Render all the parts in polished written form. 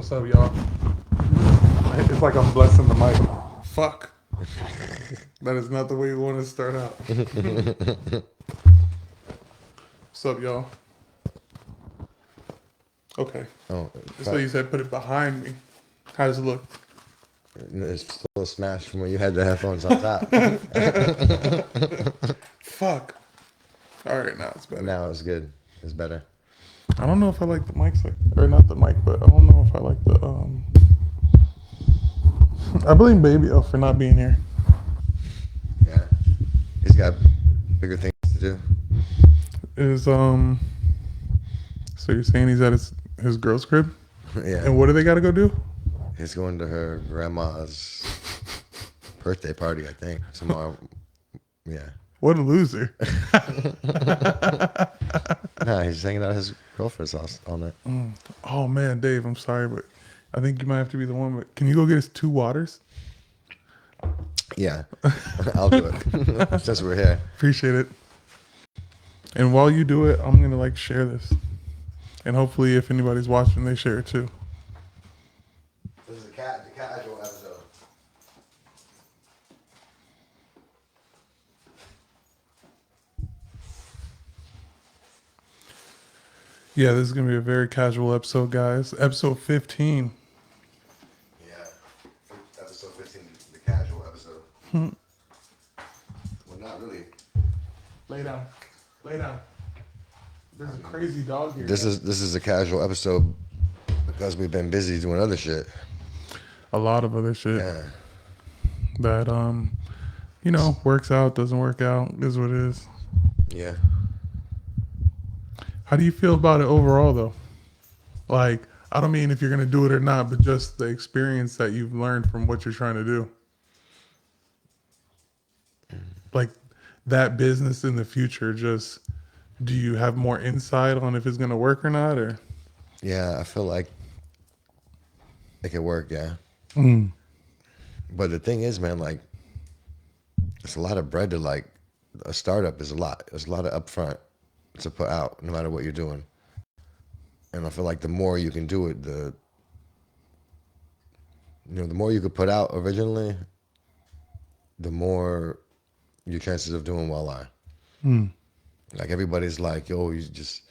What's up, y'all? It's like I'm blessing the mic. Fuck. That is not the way we want to start out. What's up, y'all? Okay. Oh, So you said put it behind me. How does it look? it's still a smash from when you had the headphones on top. Fuck. All right, now it's better. Now it's good. It's better. I don't know if I like the mics like, or not the mic, but I don't know if I like the I blame Baby O for not being here. Yeah. He's got bigger things to do. So you're saying he's at his girl's crib? Yeah. And what do they got to go do? He's going to her grandma's birthday party, I think, tomorrow. Yeah. What a loser. Nah, he's hanging out at his girlfriend's house all night. Oh man, Dave, I'm sorry, but I think you might have to be the one. But can you go get us 2 waters? Yeah. I'll do it. Since we're here. Appreciate it. And while you do it, I'm gonna like share this, and hopefully, if anybody's watching, they share it too. This is the casual episode. Yeah, this is gonna be a very casual episode, guys. Episode 15. Yeah. Episode 15, the casual episode. Well, not really. Lay down. Lay down. There's a crazy dog here. This is a casual episode because we've been busy doing other shit. A lot of other shit Yeah. that works out, doesn't work out, is what it is. Yeah. How do you feel about it overall, though? Like, I don't mean if you're gonna do it or not, but just the experience that you've learned from what you're trying to do. Like that business in the future, just do you have more insight on if it's gonna work or not, or? Yeah, I feel like it could work, yeah. But the thing is, man, like, it's a lot of bread to, like, a startup is a lot. There's a lot of upfront to put out, no matter what you're doing. And I feel like the more you can do it, the more you could put out originally, the more your chances of doing well are. Like, everybody's like, yo, you just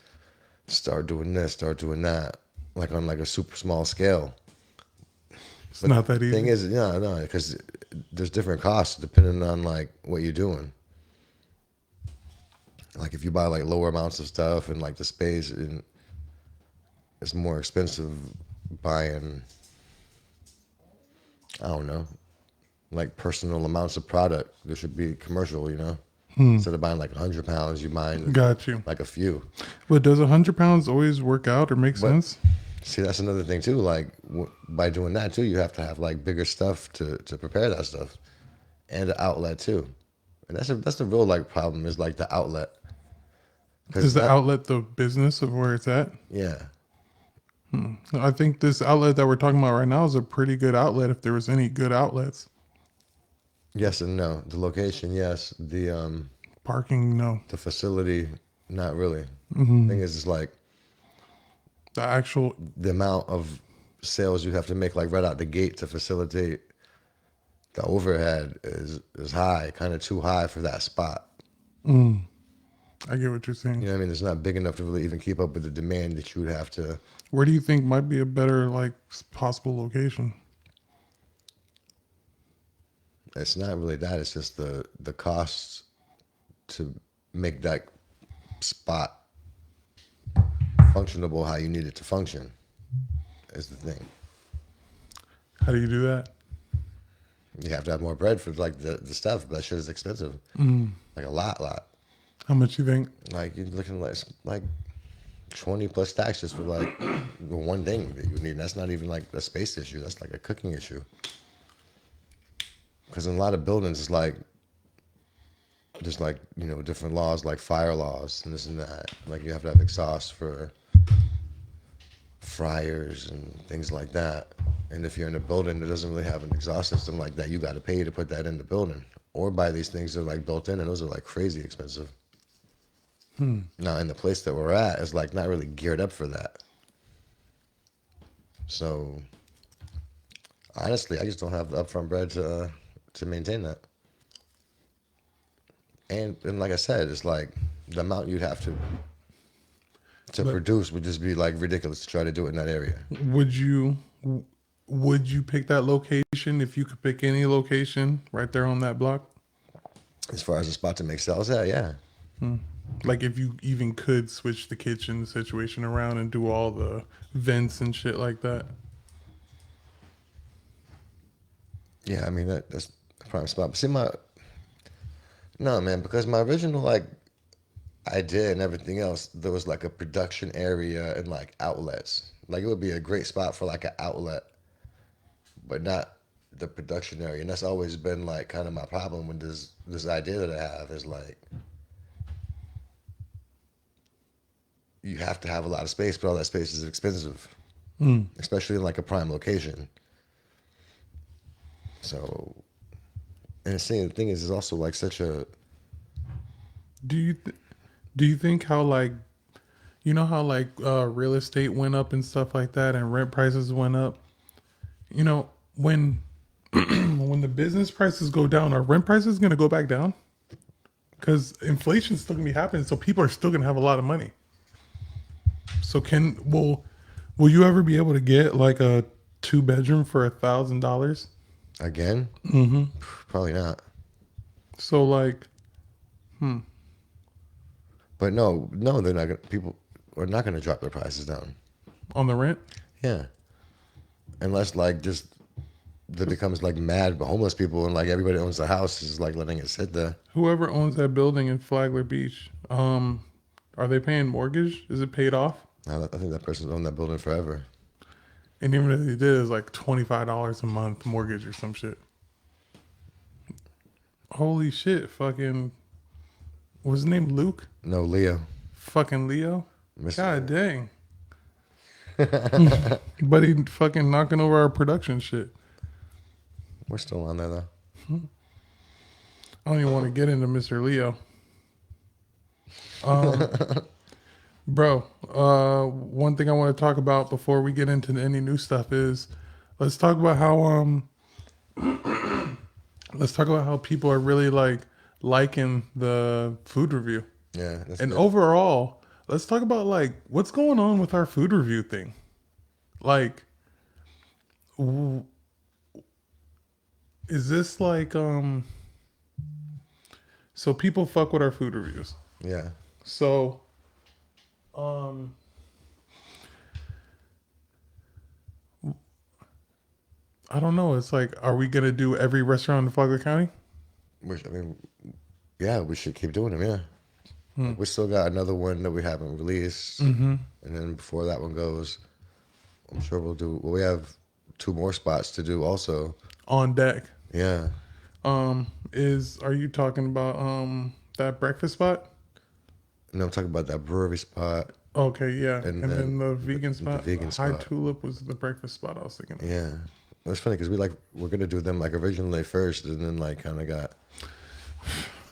start doing this, start doing that, like on like a super small scale. It's not that The easy. thing is, no, because there's different costs depending on like what you're doing. Like if you buy like lower amounts of stuff and like the space, and it's more expensive buying, I don't know, like personal amounts of product. There should be commercial, Instead of buying like 100 pounds, you buy Got you. like a few. But does 100 pounds always work out or make sense? See, that's another thing too. Like by doing that too, you have to have like bigger stuff to prepare that stuff, and the outlet too. And that's the real like problem is like the outlet. Is the outlet the business of where it's at? Yeah. I think this outlet that we're talking about right now is a pretty good outlet if there was any good outlets. Yes and no. The location, yes. The Parking, no. the facility, not really. The thing is, it's like The actual, the amount of sales you have to make like right out the gate to facilitate the overhead is high, kind of too high for that spot. I get what you're saying. You know what I mean? It's not big enough to really even keep up with the demand that you would have to. Where do you think might be a better like possible location? It's not really that. It's just the costs to make that spot functionable how you need it to function is the thing. How do you do that? You have to have more bread for like the stuff. That shit is expensive. Like a lot. How much you think? Like you're looking like 20 plus stacks just for like the one thing that you need. And that's not even like a space issue. That's like a cooking issue. Because in a lot of buildings, it's like there's like different laws like fire laws and this and that. Like you have to have exhaust for fryers and things like that. And if you're in a building that doesn't really have an exhaust system like that, you got to pay to put that in the building or buy these things that are like built in, and those are like crazy expensive. Now in the place that we're at is like not really geared up for that. So honestly, I just don't have the upfront bread to maintain that. And like I said, it's like the amount you'd have to But produce would just be like ridiculous to try to do it in that area. would you would you pick that location if you could pick any location right there on that block? As far as a spot to make sales at, yeah. Like if you even could switch the kitchen situation around and do all the vents and shit like that. Yeah, I mean that's a prime spot. But see my no man, because my original like idea and everything else, there was like a production area and like outlets. Like it would be a great spot for like an outlet, but not the production area. And that's always been like kind of my problem with this idea that I have is like you have to have a lot of space, but all that space is expensive, especially in like a prime location. So, and the thing is also like such a Do you th- do you think how like you know how like real estate went up and stuff like that and rent prices went up? You know, when when the business prices go down, are rent prices going to go back down? Because inflation's still going to be happening, so people are still going to have a lot of money. So will you ever be able to get like a 2 bedroom for $1,000? again, probably not. So like, But no, they're not gonna. People are not gonna drop their prices down. on the rent, Yeah, unless like just there becomes like mad homeless people and like everybody owns the house is like letting it sit there. whoever owns that building in Flagler Beach, are they paying mortgage? Is it paid off? I think that person's owned that building forever. And even if they did, it's like $25 a month mortgage or some shit. Holy shit! Fucking, what's his name? Luke? No, Leo. Fucking Leo? Mr. God dang! But he fucking knocking over our production shit. We're still on there though. I don't even want to get into Mr. Leo. Bro, one thing I want to talk about before we get into any new stuff is let's talk about how let's talk about how people are really like liking the food review. Yeah, that's And good. overall, let's talk about like what's going on with our food review thing. Like is this like so people fuck with our food reviews. Yeah, So um I don't know. It's like, are we gonna do every restaurant in Flagler County? I mean, yeah, we should keep doing them. Yeah, like, we still got another one that we haven't released, and then before that one goes, I'm sure we'll do. Well, we have two more spots to do also. On deck. Yeah, Are you talking about that breakfast spot? and I'm talking about that brewery spot Okay, yeah. and And then then the vegan the spot. vegan High spot. Tulip was the breakfast spot I was thinking of. Yeah, it's funny because we're gonna do them like originally first, and then like kind of got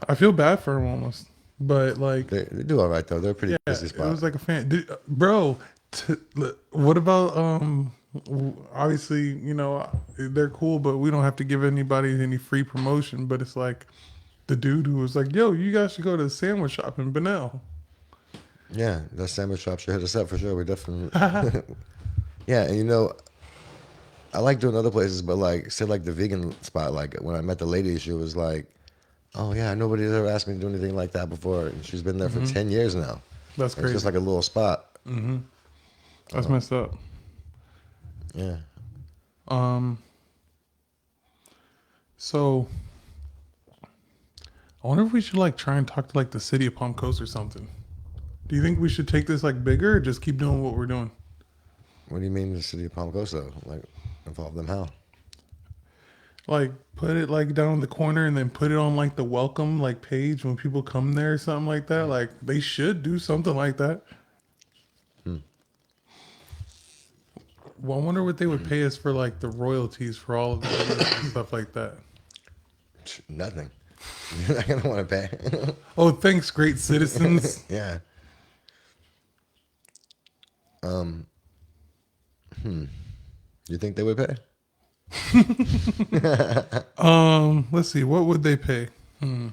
I feel bad for him almost. But like they do all right though. They're a pretty yeah, busy it spot. was like a fan. Bro, what about obviously, they're cool, but we don't have to give anybody any free promotion, but it's like the dude who was like, "Yo, you guys should go to the sandwich shop in Benel." Yeah, that sandwich shop should hit us up for sure. We definitely. Yeah, and I like doing other places, but like, say like the vegan spot, like when I met the lady, she was like, "Oh yeah, nobody's ever asked me to do anything like that before," and she's been there for 10 years now. That's And it's just crazy. like a little spot. That's messed up. Yeah, Um, so I wonder if we should like try and talk to like the city of Palm Coast or something. Do you think we should take this like bigger or just keep doing what we're doing? what do you mean the city of Palm Coast though? Like, involve them how? Like put it like down in the corner and then put it on like the welcome like page when people come there or something like that. Like they should do something like that. Well, I wonder what they would pay us for like the royalties for all of the videos and stuff like that. Nothing. You're not gonna want to pay. Oh, thanks, great citizens. Yeah. You think they would pay? Let's see. What would they pay?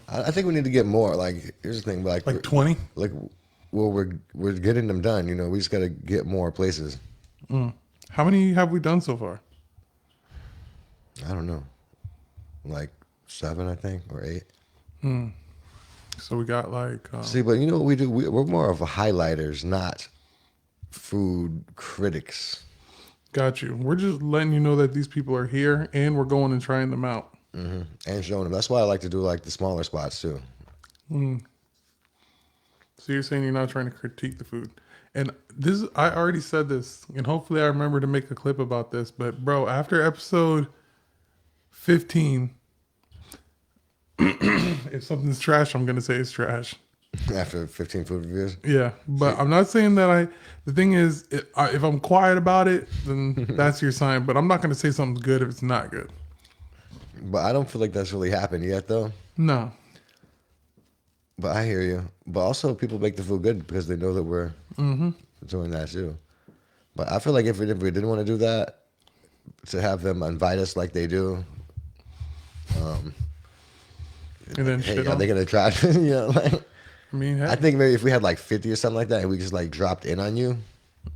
I think we need to get more. Like, here's the thing, Like 20? like, well, we're getting them done. You know, we just got to get more places. How many have we done so far? I don't know, like 7, I think, or 8. So we got like See, but you know what we do? We're more of a highlighters, not food critics. got you. We're just letting you know that these people are here and we're going and trying them out. And showing them. That's why I like to do like the smaller spots too. So you're saying you're not trying to critique the food. And this I already said this and hopefully I remember to make a clip about this, but bro, after episode 15, if something's trash, I'm going to say it's trash. After 15 food reviews, Yeah, but I'm not saying that the thing is, if I'm quiet about it, then that's your sign. But I'm not going to say something's good if it's not good. but I don't feel like that's really happened yet though. No. But I hear you. But also, people make the food good because they know that we're doing that too. But I feel like if we didn't want to do that, to have them invite us like they do, And then hey, shit are on. they gonna try? You know, like I mean, hey, I think maybe if we had like 50 or something like that, and we just like dropped in on you,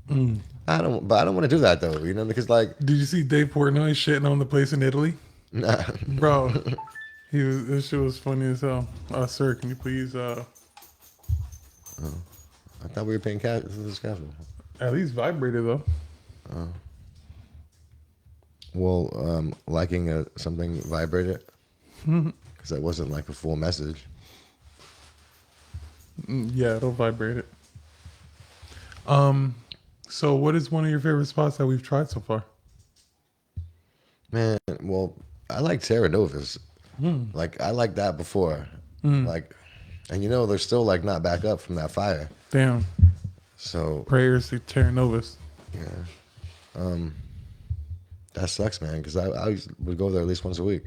but I don't want to do that though. You know, because like, did you see Dave Portnoy shitting on the place in Italy? nah, Bro, this shit was funny as hell. Sir, can you please I thought we were paying cash. This is casual. at least vibrate it though? Well, liking something vibrated because that wasn't like a full message. Yeah, it'll vibrate it. So what is one of your favorite spots that we've tried so far? Man, well, I like Terra Novas. Like I liked that before. Like, and you know they're still like not back up from that fire. Damn. So Prayers to Terra Novus. that sucks, man. Because I would go there at least once a week.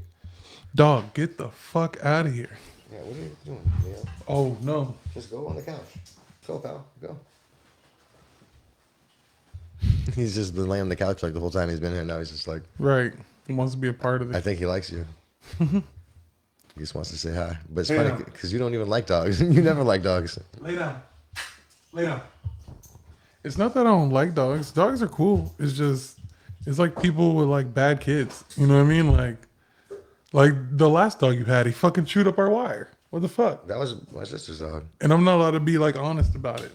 Dog, get the fuck out of here. Yeah, what are you doing? Leo? Oh no. Just go on the couch. Go, pal. Go. He's just been laying on the couch like the whole time he's been here. Now he's just like, Right. He wants to be a part of I it. think he likes you. He just wants to say hi. But it's Hey, funny now. because you don't even like dogs. You never like dogs. Lay down. Lay down. It's not that I don't like dogs. Dogs are cool. It's just it's like people with like bad kids. You know what I mean? Like the last dog you had, he fucking chewed up our wire. What the fuck? That was my sister's dog. And I'm not allowed to be like honest about it.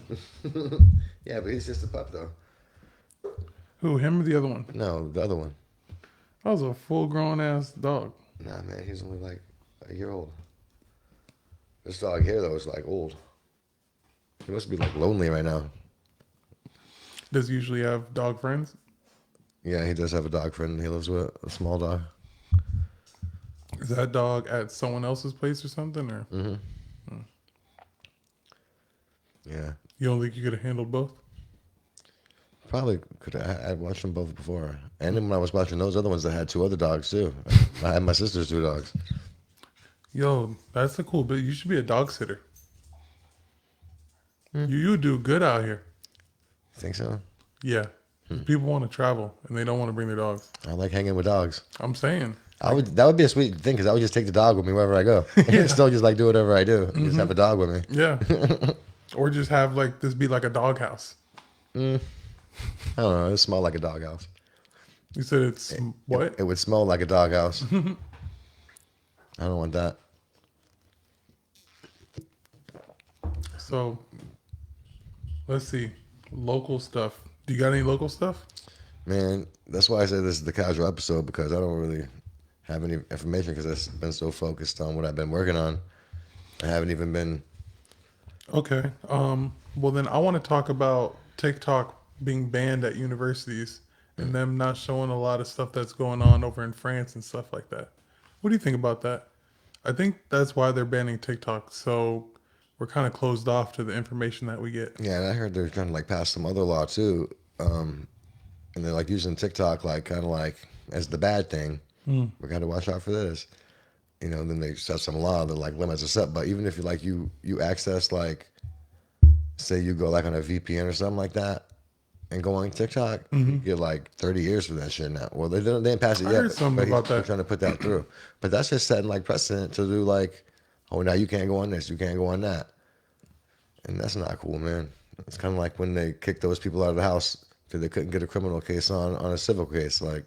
Yeah, but he's just a pup though. Who, him or the other one? No, the other one. That was a full grown ass dog. Nah, man, he's only like a year old. This dog here though is like old. He must be like lonely right now. Does he usually have dog friends? Yeah, he does have a dog friend. He lives with a small dog. Is that dog at someone else's place or something? Or Yeah, you don't think you could have handled both? probably could. I'd watched them both before, and then when I was watching those other ones that had 2 other dogs too. I had my sister's 2 dogs. Yo, that's a cool bit. You should be a dog sitter. You do good out here. Think so? Yeah. People want to travel and they don't want to bring their dogs. I like hanging with dogs. I'm saying. That would be a sweet thing because I would just take the dog with me wherever I go. Still just like do whatever I do. Just have a dog with me. Yeah. Or just have like this be like a dog house. I don't know. It would smell like a doghouse. You said it's what? It would smell like a doghouse. I don't want that. So let's see. Local stuff. Do you got any local stuff? Man, that's why I say this is the casual episode because I don't really have any information because I've been so focused on what I've been working on. I haven't even been. Okay. Well then I want to talk about TikTok being banned at universities and them not showing a lot of stuff that's going on over in France and stuff like that. What do you think about that? I think that's why they're banning TikTok. So we're kind of closed off to the information that we get. Yeah, and I heard they're trying to like pass some other law too. And they're like using TikTok like kind of like as the bad thing. We got to watch out for this. You know, then they set some law that like limits us up. But even if you like you access like, say you go like on a VPN or something like that, and go on TikTok, you Hmm. get like 30 years for that shit now. Well, they didn't pass it I yet, heard something but about they're that. trying to put that through. But that's just setting like precedent to do like, oh, now you can't go on this, you can't go on that, and that's not cool, man. It's kind of like when they kicked those people out of the house because they couldn't get a criminal case on a civil case. Like,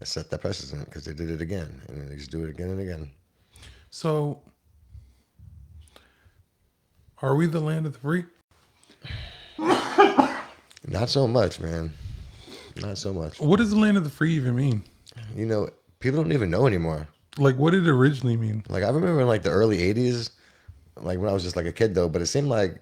it set that precedent because they did it again, and they just do it again and again. So, are we the land of the free? Not so much, man. Not so much. What does the land of the free even mean? You know, people don't even know anymore. Like, what did it originally mean? Like I remember in like the early '80s, like when I was just like a kid though, but it seemed like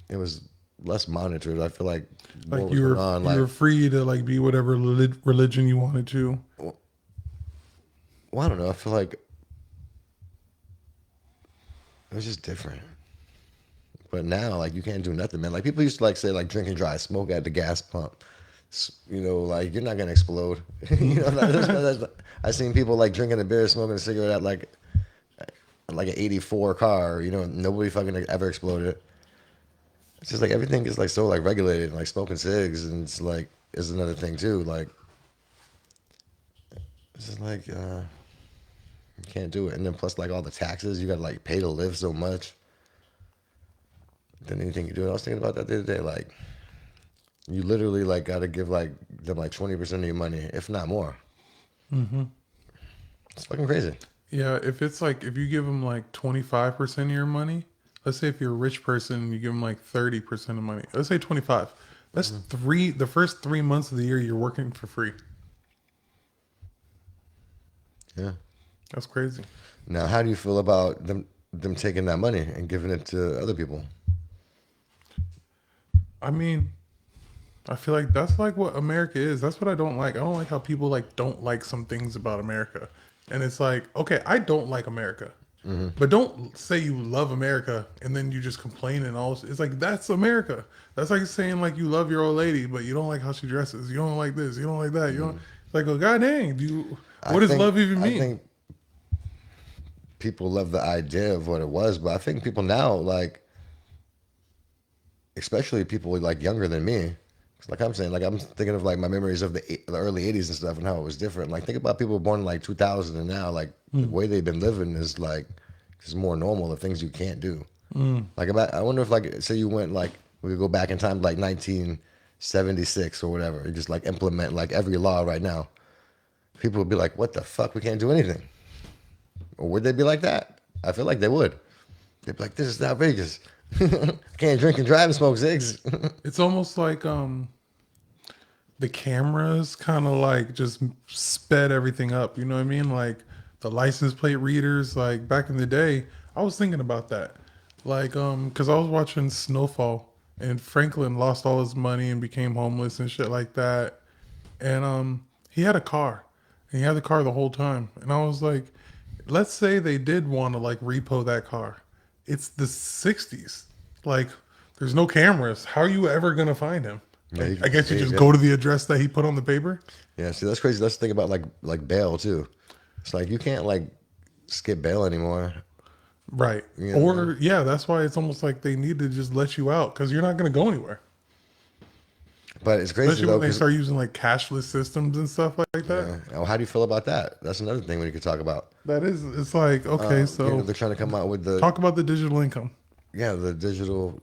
it was less monitored. I feel like more Like was going on. you Like, were free to like be whatever religion you wanted to. well, I don't know. I feel like it was just different. But now, like, you can't do nothing, man. Like people used to like say like drink and drive, smoke at the gas pump. You know, like you're not gonna explode. You know, I seen people like drinking a beer, smoking a cigarette at like an '84 car. You know, nobody fucking ever exploded. It's just like everything is like so like regulated, like smoking cigs, and it's like is another thing too. Like it's just like you can't do it, and then plus like all the taxes you got to like pay to live so much. Than anything you do. And I was thinking about that the other day. Like you literally like got to give like them like 20% of your money, if not more. Hmm. It's fucking crazy. Yeah, if it's like if you give them like 25% of your money, let's say if you're a rich person and you give them like 30% of money, let's say 25. That's the first 3 months of the year you're working for free. Yeah. That's crazy. Now, how do you feel about them taking that money and giving it to other people? I mean, I feel like that's like what America is. That's what I don't like. I don't like how people like don't like some things about America. And it's like, okay, I don't like America. But don't say you love America and then you just complain and all. It's like that's America. That's like saying like you love your old lady, but you don't like how she dresses. You don't like this. You don't like that. You don't. It's like, oh god dang, do you? I What does think love even I mean? think people love the idea of what it was, but I think people now like, especially people like younger than me. 'Cause like I'm saying, like I'm thinking of like my memories of the early '80s and stuff and how it was different. Like think about people born in like 2000 and now, like the way they've been living is like is more normal. The things you can't do. Like I wonder if like say you went like we could go back in time to, like 1976 or whatever, and just like implement like every law right now. People would be like, "What the fuck? We can't do anything." Or would they be like that? I feel like they would. They'd be like, "This is outrageous. Can't drink and drive and smoke cigs." It's almost like the cameras kind of like just sped everything up. You know what I mean? Like the license plate readers, like back in the day, I was thinking about that. Like, because I was watching Snowfall and Franklin lost all his money and became homeless and shit like that. And he had a car and he had the car the whole time. And I was like, let's say they did want to like repo that car. It's the 60s. Like, there's no cameras. How are you ever going to find him? Yeah, Like, you I can guess you see, just yeah. go to the address that he put on the paper. Yeah, see, that's crazy. Let's think about like bail too. It's like you can't like skip bail anymore. Right. You know? Or, yeah, that's why it's almost like they need to just let you out because you're not going to go anywhere. But it's crazy Especially though when they because start using like cashless systems and stuff like that. how do you feel about that? That's another thing we could talk about. That is, it's like, okay, so They're trying to come out with talk about the digital income. the digital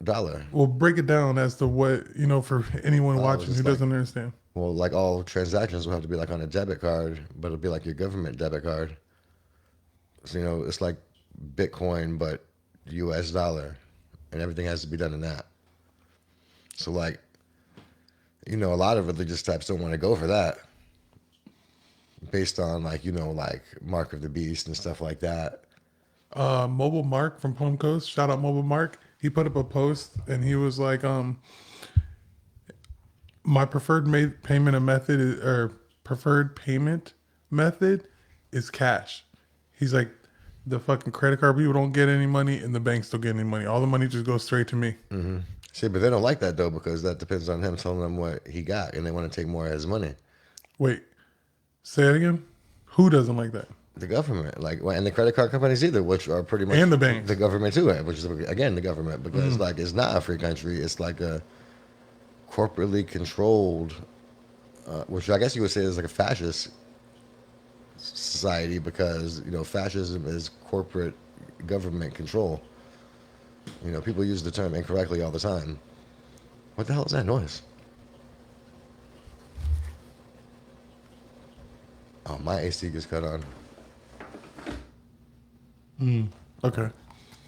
dollar. We'll break it down as to what, for anyone It's watching who just like doesn't understand. well, like all transactions will have to be like on a debit card, but it'll be like your government debit card. So it's like Bitcoin but U.S. dollar, and everything has to be done in that. So like a lot of religious types don't want to go for that, based on like Mark of the Beast and stuff like that. Mobile Mark from Palm Coast, shout out Mobile Mark. He put up a post and he was like, my payment method or preferred payment method is cash. He's like, the fucking credit card people don't get any money and the banks don't get any money. All the money just goes straight to me. See, but they don't like that though because that depends on him telling them what he got, and they want to take more of his money. Wait, say it again. Who doesn't like that? The government, like, well, and the credit card companies either, which are pretty much And the banks. the government too, which is again the government because like it's not a free country. It's like corporately controlled, which I guess you would say is like a fascist society because fascism is corporate government control. People use the term incorrectly all the time. What the hell is that noise? Oh, my AC gets cut on. Okay.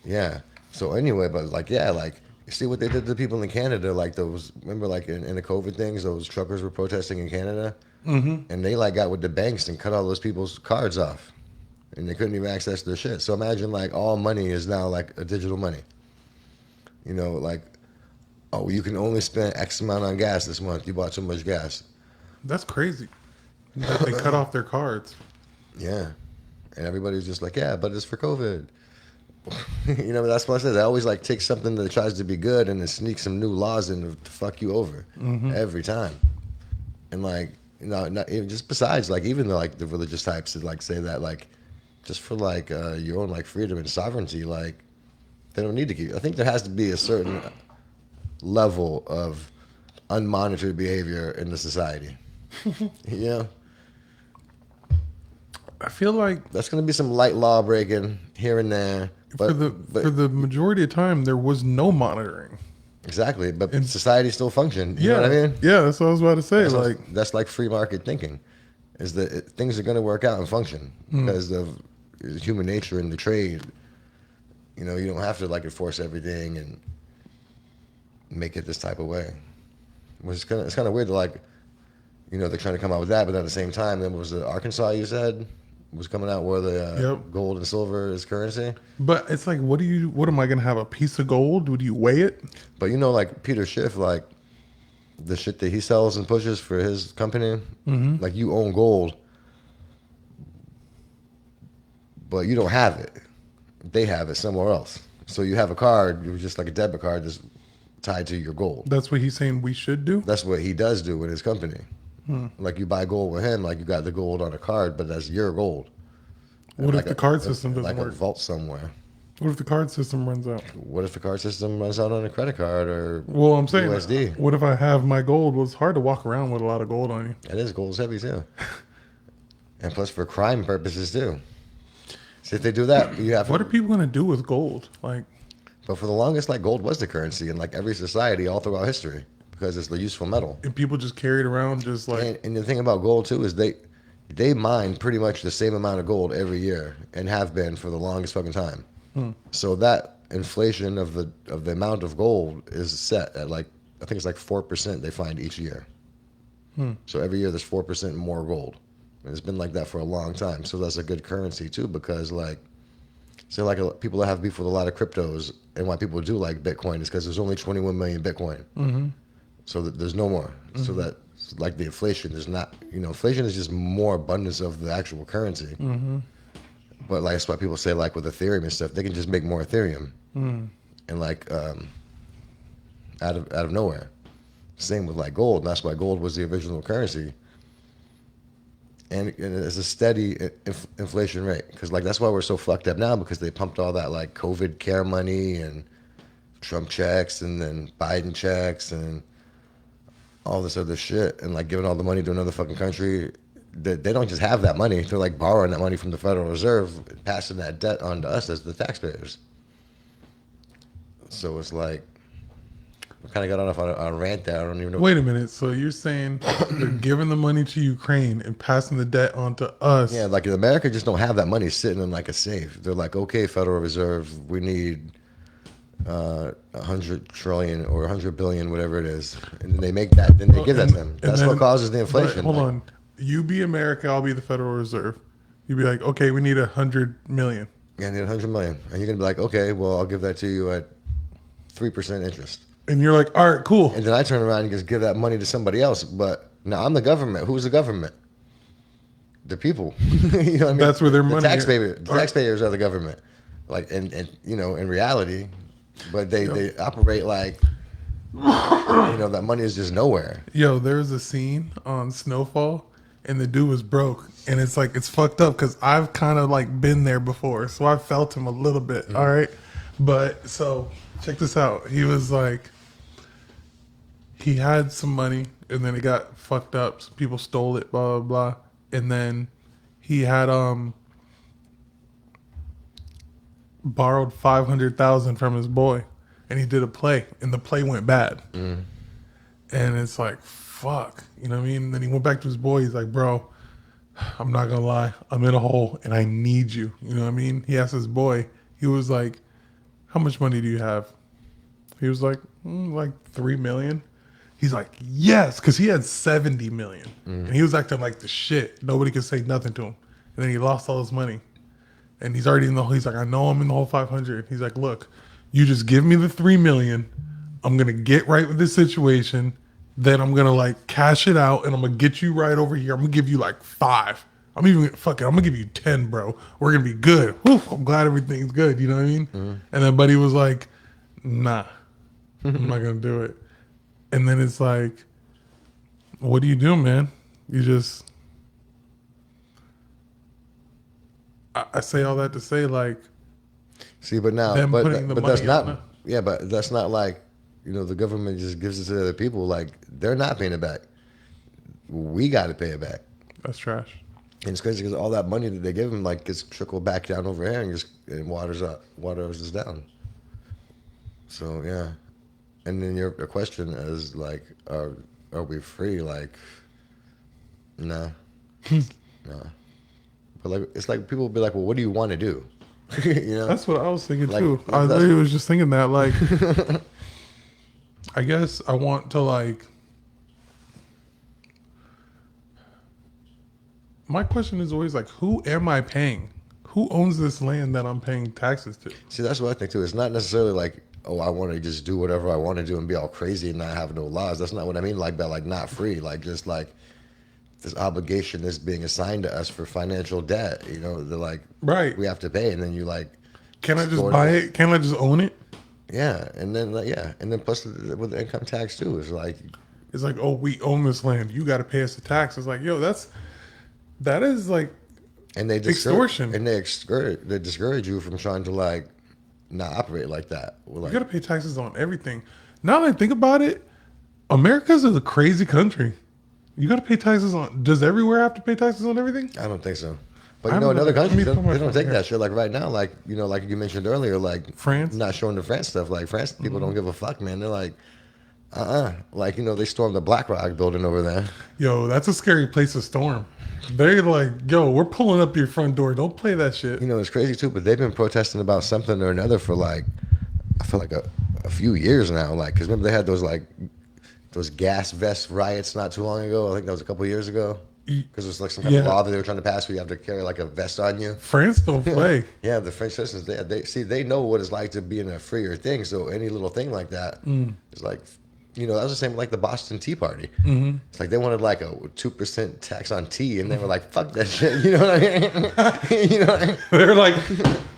Yeah. So anyway, but like, yeah, like, you see what they did to people in Canada? Like those, remember, like in the COVID things, those truckers were protesting in Canada, and they like got with the banks and cut all those people's cards off, and they couldn't even access their shit. So imagine like all money is now like a digital money. Like, oh, you can only spend X amount on gas this month. You bought so much gas. That's crazy that they cut off their cards. Yeah. And everybody's just like, yeah, but it's for COVID. That's what I said. They always like take something that tries to be good and then sneak some new laws in to fuck you over every time. And like, not even just besides like even like the religious types that like say that like just for like your own like freedom and sovereignty, like they don't need to keep. I think there has to be a certain level of unmonitored behavior in the society. Yeah. I feel like That's going to be some light law breaking here and there. But, for the majority of time there was no monitoring. Exactly. But And society still functioned. You yeah, know what I mean? yeah, that's what I was about to say. Like, That's like free market thinking, is that things are going to work out and function because of human nature and the trade. You don't have to like enforce everything and make it this type of way. It's kind of weird to like, they're trying to come out with that, but at the same time, then was the Arkansas you said was coming out where the Yep. gold and silver is currency. but it's like, what am I gonna have, a piece of gold? Would you weigh it? But like Peter Schiff, like the shit that he sells and pushes for his company, like you own gold, but you don't have it. They have it somewhere else. So you have a card, it was just like a debit card that's tied to your gold. That's what he's saying we should do. That's what he does do with his company. Like you buy gold with him, like you got the gold on a card, but that's your gold. What like if the card system doesn't like work? a vault somewhere. What if the card system runs out? What if the card system runs out on a credit card or Well, I'm saying, USD? what if I have my gold? Well, it's hard to walk around with a lot of gold on you. It is gold's heavy too, and plus for crime purposes too. So if they do that, you have. What are people gonna do with gold? Like, But for the longest, like gold was the currency in like every society all throughout history because it's the useful metal. and people just carry it around, just like, And the thing about gold too is they mine pretty much the same amount of gold every year and have been for the longest fucking time. So that inflation of the amount of gold is set at like I think it's like 4% they find each year. So every year there's 4% more gold, and it's been like that for a long time. So that's a good currency too because like. So like people that have beef with a lot of cryptos and why people do like Bitcoin is because there's only 21 million Bitcoin. So that there's no more. So that like the inflation is not, inflation is just more abundance of the actual currency. But like that's why people say like with Ethereum and stuff, they can just make more Ethereum and like out of nowhere. Same with like gold. And that's why gold was the original currency. And it's a steady inflation rate because like that's why we're so fucked up now because they pumped all that like COVID care money and Trump checks and then Biden checks and all this other shit and like giving all the money to another fucking country. They don't just have that money; they're like borrowing that money from the Federal Reserve, passing that debt on to us as the taxpayers. So it's like I kind of got off on a rant there. I don't even know. wait a minute. So you're saying they're giving the money to Ukraine and passing the debt on to us? Yeah, like in America, just don't have that money sitting in like a safe. They're like, okay, Federal Reserve, we need 100 trillion or 100 billion, whatever it is, and then they make that. Then they give that to them. That's what causes the inflation. Hold on. You be America, I'll be the Federal Reserve. You'd be like, okay, we need 100 million. Yeah, I need 100 million, and you're gonna be like, okay, well, I'll give that to you at 3% interest. And you're like, all right, cool. And then I turn around and just give that money to somebody else. But now I'm the government. Who's the government? The people. You know what I mean? That's where their money is. The taxpayers are the government. Like, and in reality, but they operate like, that money is just nowhere. Yo, there's a scene on Snowfall, and the dude was broke. And it's like, it's fucked up because I've kind of like been there before. So I felt him a little bit. All right. But so check this out. He was like, he had some money and then it got fucked up. Some people stole it, blah blah blah. And then he had borrowed 500,000 from his boy, and he did a play, and the play went bad. And it's like, fuck, you know what I mean? And then he went back to his boy. He's like, bro, I'm not gonna lie, I'm in a hole, and I need you. You know what I mean? He asked his boy. He was like, how much money do you have? He was like, like 3 million. He's like, yes, because he had 70 million, and he was acting like the shit. Nobody could say nothing to him, and then he lost all his money. And he's already in the hole. He's like, I know I'm in the whole 500. He's like, look, you just give me the 3 million. I'm going to get right with this situation. Then I'm going to like cash it out and I'm going to get you right over here. I'm going to give you like 5. I'm even, fuck it, I'm going to give you 10, bro. We're going to be good. Whew, I'm glad everything's good. You know what I mean? And then Buddy was like, nah, I'm not going to do it. And then it's like, what do you do, man? You just, I say all that to say, like, See, but now, them but putting the but that's money on not. Yeah, but that's not like, the government just gives it to other people. Like, they're not paying it back. We got to pay it back. That's trash. And it's crazy because all that money that they give them like gets trickled back down over here and just waters us down. So yeah, and then your question is like, are we free? Like, nah, nah. But like, it's like people will be like, well, what do you want to do? That's what I was thinking Like, too. I literally was just thinking that, like, I guess I want to, like, my question is always like, who am I paying? Who owns this land that I'm paying taxes to? See, that's what I think too. It's not necessarily like, oh, I want to just do whatever I want to do and be all crazy and not have no laws. That's not what I mean. Like that, like not free. Like just like this obligation is being assigned to us for financial debt. They're like, Right. we have to pay, and then you like, Can I just buy it? Can I just own it? yeah, and then like, yeah, and then plus with the income tax too, it's like, It's like, oh, we own this land. You got to pay us the tax. It's like, yo, that is like and they extortion. and they discourage you from trying to like not operate like that. Well, You like, got to pay taxes on everything. Now that I think about it, America's a crazy country. You got to pay taxes on. Does everywhere have to pay taxes on everything? I don't think so. But I in don't other know. Let me countries, put my they don't phone take here. that shit. Like right now, like like you mentioned earlier, like France? not showing the France stuff. Like France people don't give a fuck, man. They're like, like they stormed the Black Rock building over there. Yo, that's a scary place to storm. They're like, yo, we're pulling up your front door. Don't play that shit. It's crazy too. But they've been protesting about something or another for like, I feel like a few years now. Like, because remember they had those gas vest riots not too long ago. I think that was a couple of years ago. Because it was like some kind of law that they were trying to pass where you have to carry like a vest on you. France don't play. Yeah, the French citizens, they know what it's like to be in a freer thing. So any little thing like that is like, that was the same like the Boston Tea Party. It's like they wanted like a 2% tax on tea, and they were like, "Fuck that shit." You know what I mean? You know what I mean? They're like,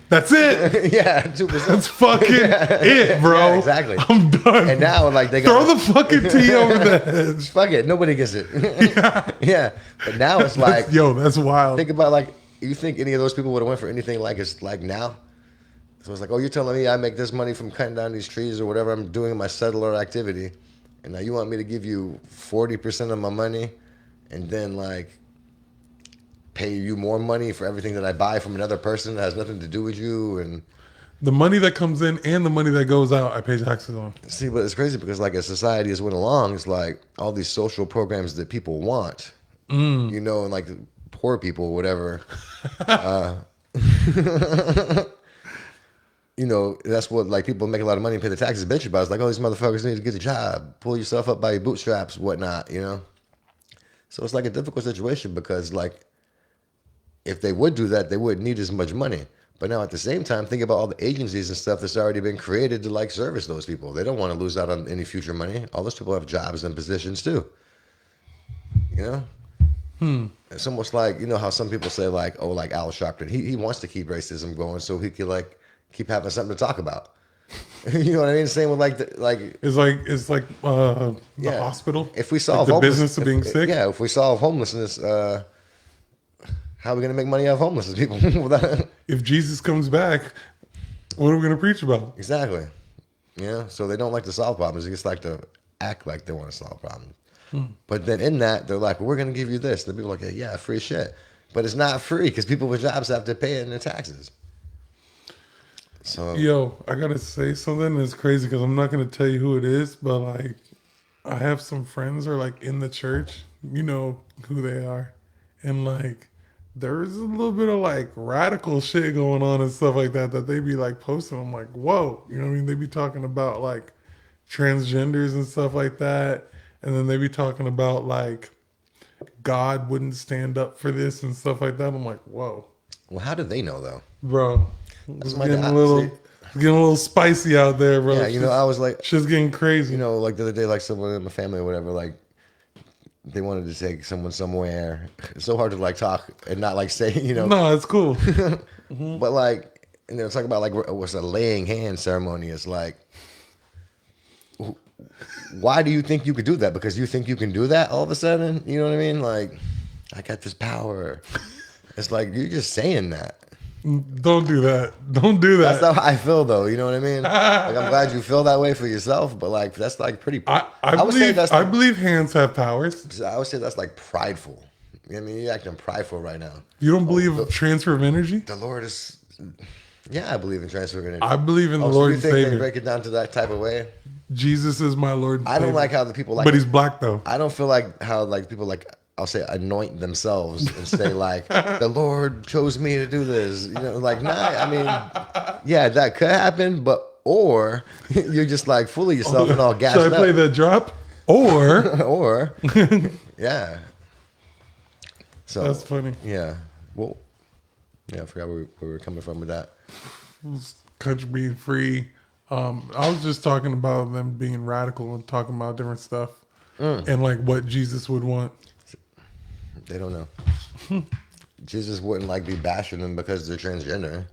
that's it. Yeah, 2%. That's fucking it, bro. Yeah, exactly. I'm done. And now like they Throw got the fucking tea over the hedge. fuck it, nobody gets it. Yeah, but now it's like, Yo, that's wild. think about like, you think any of those people would have went for anything like it's like now? So it's like, oh, you're telling me I make this money from cutting down these trees or whatever I'm doing in my settler activity, and now you want me to give you 40% of my money, and then like pay you more money for everything that I buy from another person that has nothing to do with you? And The money that comes in and the money that goes out, I pay taxes on. see, but it's crazy because like as society has went along, it's like all these social programs that people want, and like poor people, whatever. That's what like people make a lot of money and pay the taxes bitch about. It's like, oh, these motherfuckers need to get a job, pull yourself up by your bootstraps, whatnot, So it's like a difficult situation because like if they would do that, they wouldn't need as much money. But now at the same time, think about all the agencies and stuff that's already been created to like service those people. They don't want to lose out on any future money. All those people have jobs and positions too. It's almost like, how some people say like, oh, like Al Sharpton, he wants to keep racism going so he can like keep having something to talk about. You know what I mean? Same with like It's like the hospital. If we solve like the business of being sick. Yeah, if we solve homelessness, how are we gonna make money off homeless people? If Jesus comes back, what are we gonna preach about? Exactly. So they don't like to solve problems. They just like to act like they want to solve problems. But then in that, they're like, well, we're going to give you this. And the people are like, yeah, free shit. But it's not free because people with jobs have to pay it in their taxes. So, Yo, I gotta say something that's crazy because I'm not gonna tell you who it is, but like, I have some friends who are like in the church. You know who they are, and like, there's a little bit of like radical shit going on and stuff like that that they be like posting. I'm like, whoa, you know what I mean? They be talking about like transgenders and stuff like that, and then they be talking about like God wouldn't stand up for this and stuff like that. I'm like, whoa, well, how do they know though? bro, That's it's my getting a see. little spicy out there, bro. Yeah, I was like, Shit's getting crazy. like the other day, like someone in my family or whatever, like they wanted to take someone somewhere. It's so hard to like talk and not like say, No, it's cool. but like, talk about like what's a laying hand ceremony. It's like, why do you think you could do that? Because you think you can do that all of a sudden? You know what I mean? Like, I got this power. It's like you're just saying that. Don't do that. Don't do That's that. how I feel, though. You know what I mean? Like, I'm glad you feel that way for yourself, but like, that's like pretty. I would say that's I like, believe hands have powers. I would say that's like prideful. You know what I mean? You're acting prideful right now. You don't Oh, believe transfer of energy? the Lord is. Yeah, I believe in transfer of energy. I believe in the Oh, so Lord you and think they Savior. break it down to that type of way? Jesus is my Lord and I don't Savior. like how the people like. But he's black though. I don't feel like how like people like I'll say anoint themselves and say like the Lord chose me to do this. Like nah. I mean, yeah, that could happen, but or you're just like full of yourself and all gassed Should I play up, the drop? Or or yeah. So that's funny. yeah. Well, yeah. I forgot where we were coming from with that. Country being free. I was just talking about them being radical and talking about different stuff and like what Jesus would want. They don't know. Jesus wouldn't like be bashing them because they're transgender.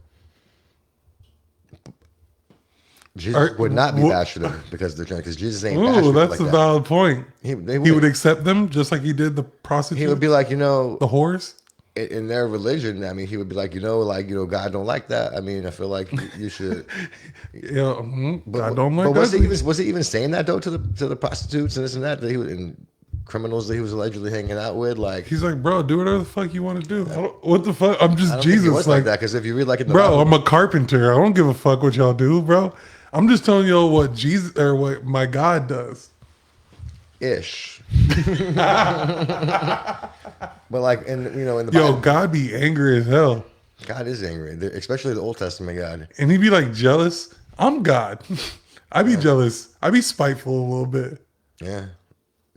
Jesus would not be bashing them because they're trans. Because Jesus ain't bashing Ooh, people that's like a that. valid point. He He would accept them just like he did the prostitutes, He would be like, the whores. in their religion. I mean, he would be like, God don't like that. I mean, I feel like you should. Yeah, I But don't like was he ugly. even saying that though to the prostitutes and this and that he was and criminals that he was allegedly hanging out with? Like, He's like, bro, do whatever the fuck you want to do. What the fuck? I'm just I don't think he Jesus. was like that because if you read like in the bro, Bible, I'm a carpenter. I don't give a fuck what y'all do, bro. I'm just telling y'all what Jesus or what my God does. ish. But like in the Yo, Bible, God be angry as hell. God is angry, especially the Old Testament God. And he be like jealous. I'm God. I be jealous. I be spiteful a little bit. Yeah.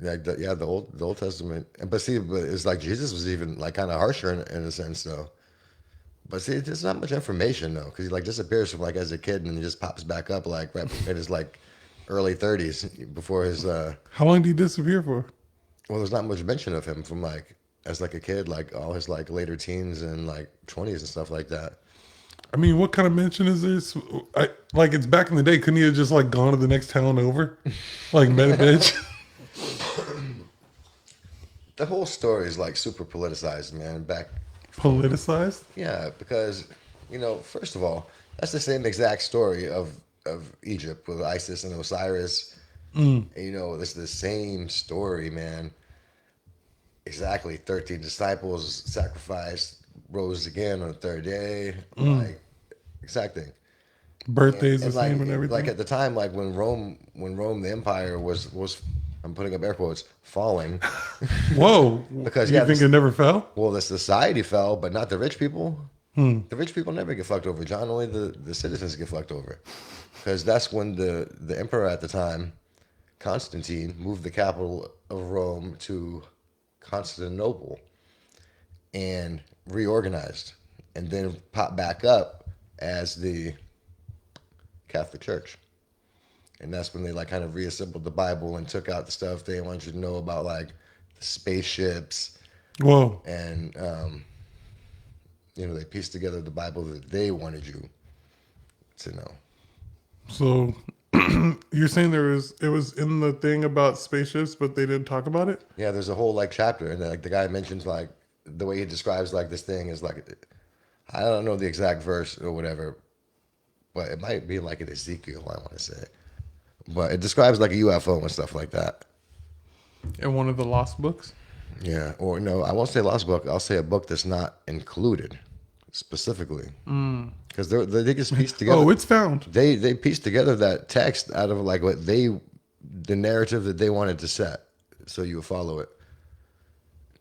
The Old Testament, but it's like Jesus was even like kind of harsher in a sense though. But see, there's not much information though, because he like disappears from like as a kid and then he just pops back up like right in his like early 30s before his. How long did he disappear for? Well, there's not much mention of him from like as like a kid, like all his like later teens and like 20s and stuff like that. I mean, what kind of mention is this? Like it's back in the day. Couldn't he have just like gone to the next town over, like met a bitch? The whole story is like super politicized, man. Politicized? Yeah, because first of all, that's the same exact story of Egypt with Isis and Osiris. And, it's the same story, man. Exactly. 13 disciples sacrificed, rose again on the third day. Like, exact thing. Birthdays the And like, same and everything. like at the time, like when Rome, the empire was, I'm putting up air quotes, falling. Whoa. Because you think it never fell? well, the society fell, but not the rich people. The rich people never get fucked over, John. Only the citizens get fucked over. Because that's when the emperor at the time, Constantine, moved the capital of Rome to Constantinople and reorganized and then popped back up as the Catholic Church. And that's when they like kind of reassembled the Bible and took out the stuff they want you to know about like the spaceships Whoa. and they pieced together the Bible that they wanted you to know. So you're saying it was in the thing about spaceships, but they didn't talk about it? Yeah, there's a whole like chapter, and like the guy mentions like the way he describes like this thing is like I don't know the exact verse or whatever, but it might be like in Ezekiel, I want to say, but it describes like a UFO and stuff like that. In one of the lost books. Yeah, or no, I won't say lost book. I'll say a book that's not included specifically because they just piece together. Oh, it's found. They pieced together that text out of like what the narrative that they wanted to set, so you would follow it.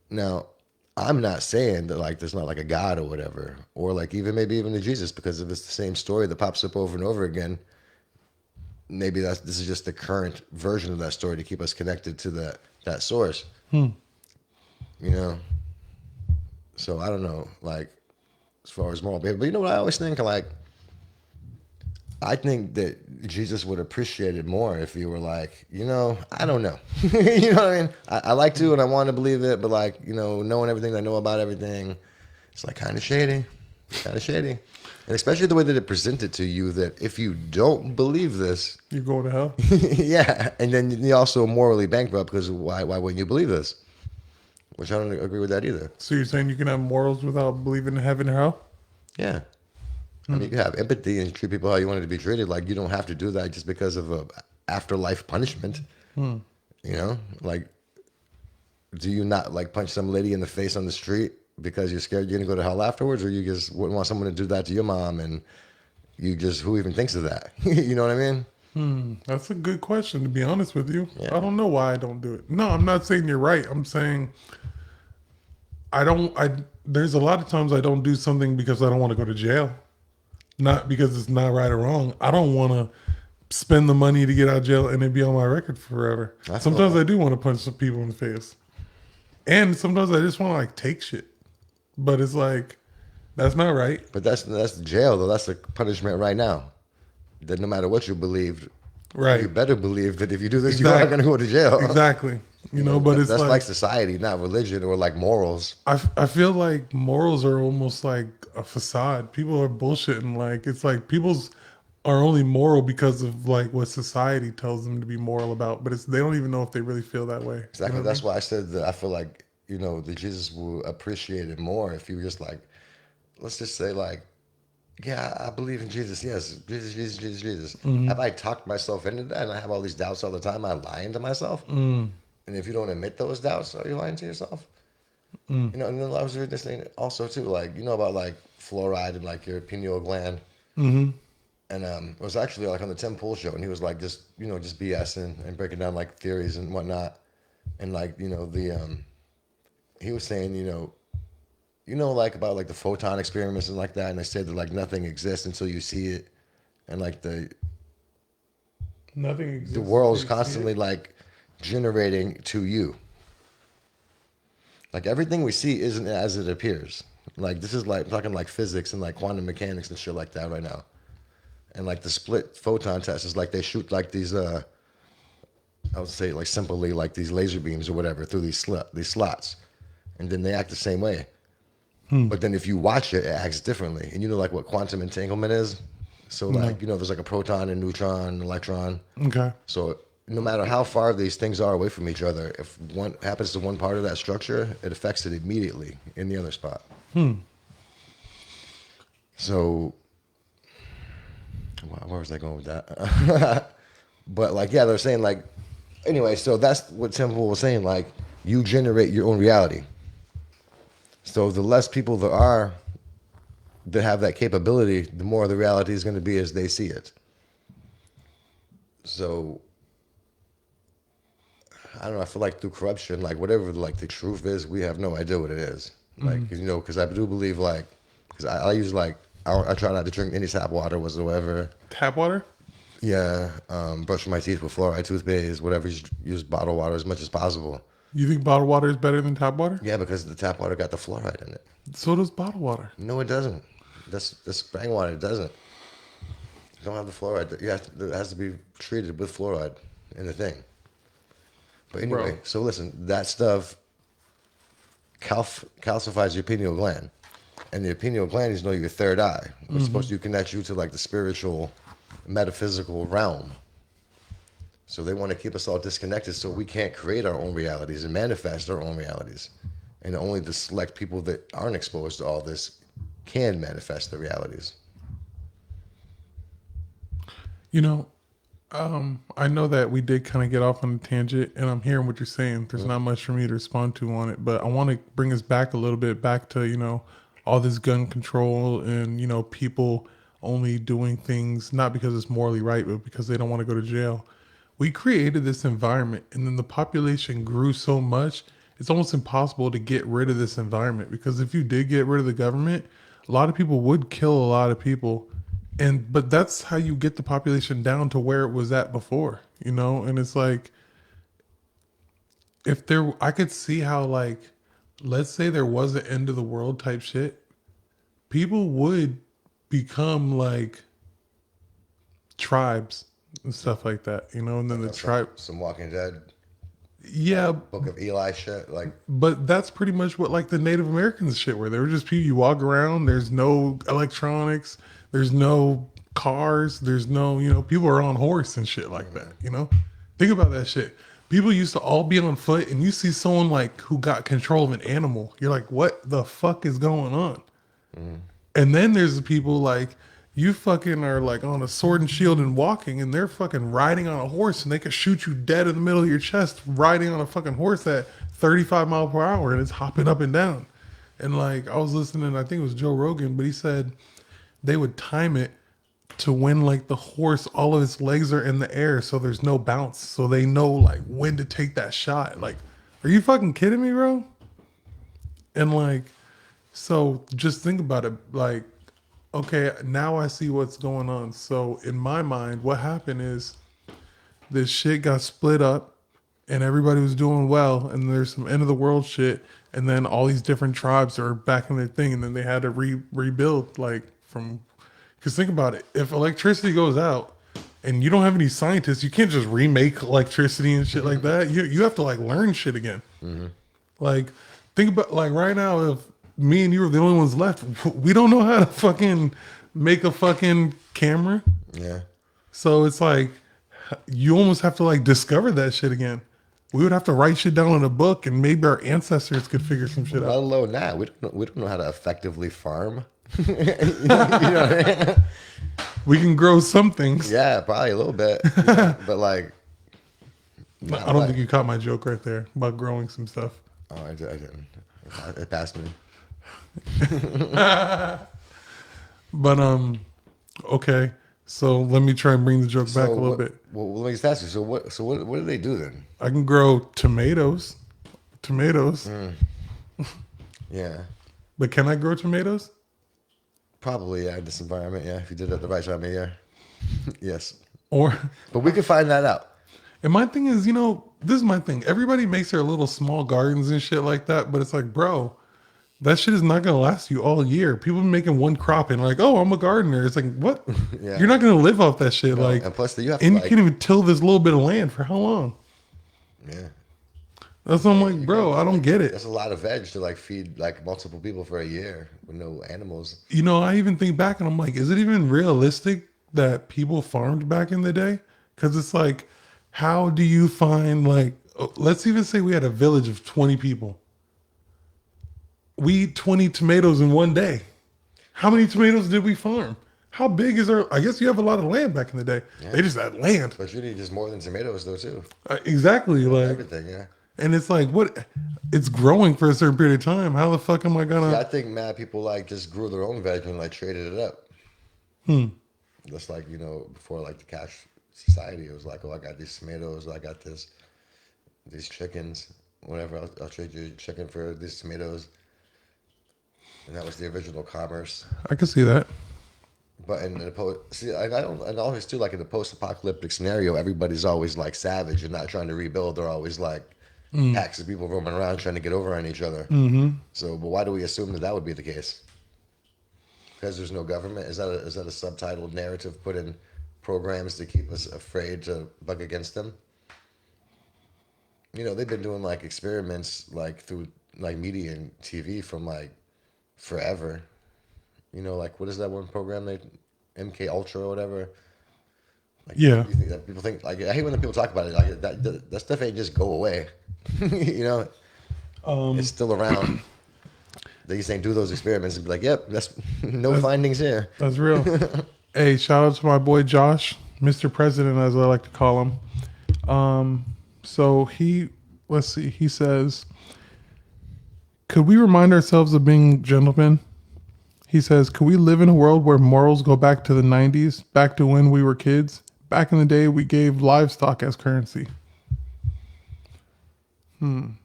Now, I'm not saying that like there's not like a God or whatever, or like even maybe even a Jesus, because if it's the same story that pops up over and over again, maybe this is just the current version of that story to keep us connected to that source. You know, so I don't know, like as far as moral behavior, but you know what I always think, like I think that Jesus would appreciate it more if you were like, I don't know. You know what I mean? I like to and I want to believe it, but like, knowing everything I know about everything, it's like kind of shady. Kind of shady. And especially the way that it presented to you that if you don't believe this, You go to hell. yeah, and then you're also morally bankrupt because why wouldn't you believe this? Which I don't agree with that either. So you're saying you can have morals without believing in heaven or hell? Yeah. I mean, you can have empathy and treat people how you want it to be treated. Like, you don't have to do that just because of a afterlife punishment. Like, do you not like punch some lady in the face on the street because you're scared you're gonna go to hell afterwards, or you just wouldn't want someone to do that to your mom, and who even thinks of that? You know what I mean? That's a good question, to be honest with you. Yeah. I don't know why I don't do it. No, I'm not saying you're right. I'm saying I don't. There's a lot of times I don't do something because I don't want to go to jail, not because it's not right or wrong. I don't want to spend the money to get out of jail and it be on my record forever. I feel Sometimes that. I do want to punch some people in the face, and sometimes I just want to like take shit. But it's like that's not right. But that's jail though. That's the punishment right now. That no matter what you believed, Right. you better believe that if you do this, you are Exactly. gonna go to jail. Exactly. But it's That's like like society, not religion or like morals. I feel like morals are almost like a facade. People are bullshitting. Like it's like people's are only moral because of like what society tells them to be moral about, but it's they don't even know if they really feel that way. You know Exactly. what I That's mean? why I said that I feel like, that Jesus will appreciate it more if you were just like, let's just say like, yeah, I believe in Jesus. Yes, Jesus, Jesus, Jesus, Jesus. Have I talked myself into that and I have all these doubts all the time? Am I lying to myself? And if you don't admit those doubts, are you lying to yourself? And then I was reading this thing also too, like, about like fluoride and like your pineal gland. And it was actually like on the Tim Pool show, and he was like just BSing and breaking down like theories and whatnot, and like he was saying like about like the photon experiments and like that, and they said that like nothing exists until you see it, and like Nothing the exists until world's you see constantly it. like generating to you. Like everything we see isn't as it appears. Like this is like I'm talking like physics and like quantum mechanics and shit like that right now. And like the split photon test is like they shoot like these I would say like simply like these laser beams or whatever through these slots, and then they act the same way. But then if you watch it, it acts differently. And like what quantum entanglement is. So No. like there's like a proton and neutron, and electron. Okay. So no matter how far these things are away from each other, if one happens to one part of that structure, it affects it immediately in the other spot. So where was I going with that? But like, yeah, they're saying like, anyway. So that's what Temple was saying. Like, you generate your own reality. So the less people there are that have that capability, the more the reality is going to be as they see it. So I don't know. I feel like through corruption, like whatever like the truth is, we have no idea what it is. Like because I do believe like because I use like I try not to drink any tap water whatsoever. Tap water? Yeah, brush my teeth with fluoride toothpaste, whatever. Just use bottled water as much as possible. You think bottled water is better than tap water? Yeah, because the tap water got the fluoride in it. So does bottled water. No, it doesn't. That's spring water. It doesn't. You don't have the fluoride. It has to be treated with fluoride in the thing. But anyway, Bro. so listen, that stuff calcifies your pineal gland, and the pineal gland is your third eye. It's supposed to connect you to like the spiritual, metaphysical realm. So they want to keep us all disconnected so we can't create our own realities and manifest our own realities. And only the select people that aren't exposed to all this can manifest the realities. You know, I know that we did kind of get off on a tangent, and I'm hearing what you're saying. There's Mm. not much for me to respond to on it, but I want to bring us back a little bit back to, all this gun control and, people only doing things not because it's morally right, but because they don't want to go to jail. We created this environment, and then the population grew so much, it's almost impossible to get rid of this environment because if you did get rid of the government, a lot of people would kill a lot of people, but that's how you get the population down to where it was at before, and it's like, if there I could see how, like, let's say there was an end of the world type shit, people would become like tribes and stuff like that, and then the tribe. Some Walking Dead, Yeah, Book of Eli shit. Like, but that's pretty much what, like, the Native Americans shit where they were just people, you walk around, there's no electronics, there's no cars, there's no, people are on horse and shit like that. Think about that shit. People used to all be on foot, and you see someone like who got control of an animal, you're like, what the fuck is going on? And then there's the people like you fucking are like on a sword and shield and walking, and they're fucking riding on a horse, and they could shoot you dead in the middle of your chest riding on a fucking horse at 35 mile per hour, and it's hopping up and down. And like I was listening, I think it was Joe Rogan, but he said they would time it to when like the horse, all of its legs are in the air, so there's no bounce, so they know like when to take that shot. Like, are you fucking kidding me, bro? And like, so just think about it. Like, okay, now I see what's going on. So in my mind, what happened is this shit got split up and everybody was doing well. And there's some end of the world shit. And then all these different tribes are back in their thing. And then they had to rebuild, like, from, because think about it. If electricity goes out and you don't have any scientists, you can't just remake electricity and shit like that. You have to like learn shit again. Like, think about, like, right now, if me and you are the only ones left, we don't know how to fucking make a fucking camera. yeah. So it's like you almost have to like discover that shit again. We would have to write shit down in a book, and maybe our ancestors could figure some shit Let out. alone that, we don't know how to effectively farm. You know what I mean? We can grow some things. Yeah, probably a little bit, but like, I don't think you caught my joke right there about growing some stuff. oh, I didn't. It passed me. But okay. So let me try and bring the joke back a little what, bit. well, let me just ask you. So what do they do then? I can grow tomatoes. Tomatoes. Yeah, But can I grow tomatoes? probably, yeah, in this environment. Yeah, if you did it the right time of year. Yes, Or, but we could find that out. and my thing is, this is my thing. Everybody makes their little small gardens and shit like that, but it's like, bro, that shit is not gonna last you all year. People be making one crop and like, oh, I'm a gardener. It's like, what? Yeah. You're not gonna live off that shit. Like, And plus, you have to and you like, can't even till this little bit of land for how long? yeah. That's what I'm like, bro. I don't get it. There's a lot of veg to like feed like multiple people for a year with no animals. I even think back and I'm like, is it even realistic that people farmed back in the day? Because it's like, how do you find, like, let's even say we had a village of 20 people. We eat 20 tomatoes in one day. How many tomatoes did we farm? How big is our? I guess you have a lot of land back in the day. Yeah. They just had land. But you need just more than tomatoes though too. Exactly. Like, Everything, yeah. and it's like, what? It's growing for a certain period of time. How the fuck am I gonna? Yeah, I think mad people like just grew their own veg and like traded it up. Just like, before like the cash society, it was like, oh, I got these tomatoes, I got these chickens, whatever. I'll trade you a chicken for these tomatoes, and that was the original commerce. I can see that. But in the see, I don't, and always too, like in the post-apocalyptic scenario, everybody's always like savage and not trying to rebuild. They're always like packs of people roaming around trying to get over on each other. So, but why do we assume that would be the case? Because there's no government. Is that a subtitled narrative put in programs to keep us afraid to buck against them? They've been doing like experiments like through like media and TV from like forever. Like what is that one program they MK Ultra or whatever? Like, Yeah. you think that people think like I hate when people talk about it like that stuff ain't just go away. It's still around. They just ain't do those experiments and be like, yep, that's no findings here. That's real. Hey, shout out to my boy Josh. Mr. President, as I like to call him. So let's see, he says, could we remind ourselves of being gentlemen? He says, could we live in a world where morals go back to the 90s, back to when we were kids? Back in the day, we gave livestock as currency. In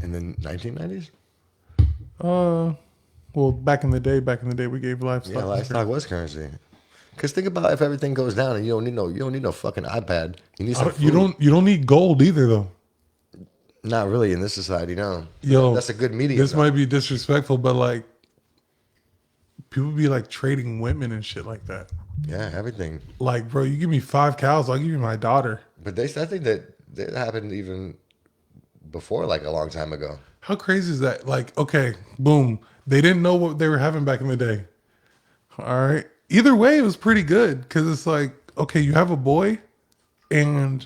the 1990s? Uh, well, back in the day, we gave Yeah, livestock as livestock currency. was currency. Because think about if everything goes down and you don't need no fucking iPad. You need some food. You don't need gold either, though. Not really in this society, no. So Yo, that's a good medium, this though. might be disrespectful, but like people be like trading women and shit like that. Yeah, everything. Like, bro, you give me 5 cows, I'll give you my daughter. But I think that happened even before, like a long time ago. How crazy is that? Like, okay, boom. They didn't know what they were having back in the day. All right. Either way, it was pretty good because it's like, okay, you have a boy and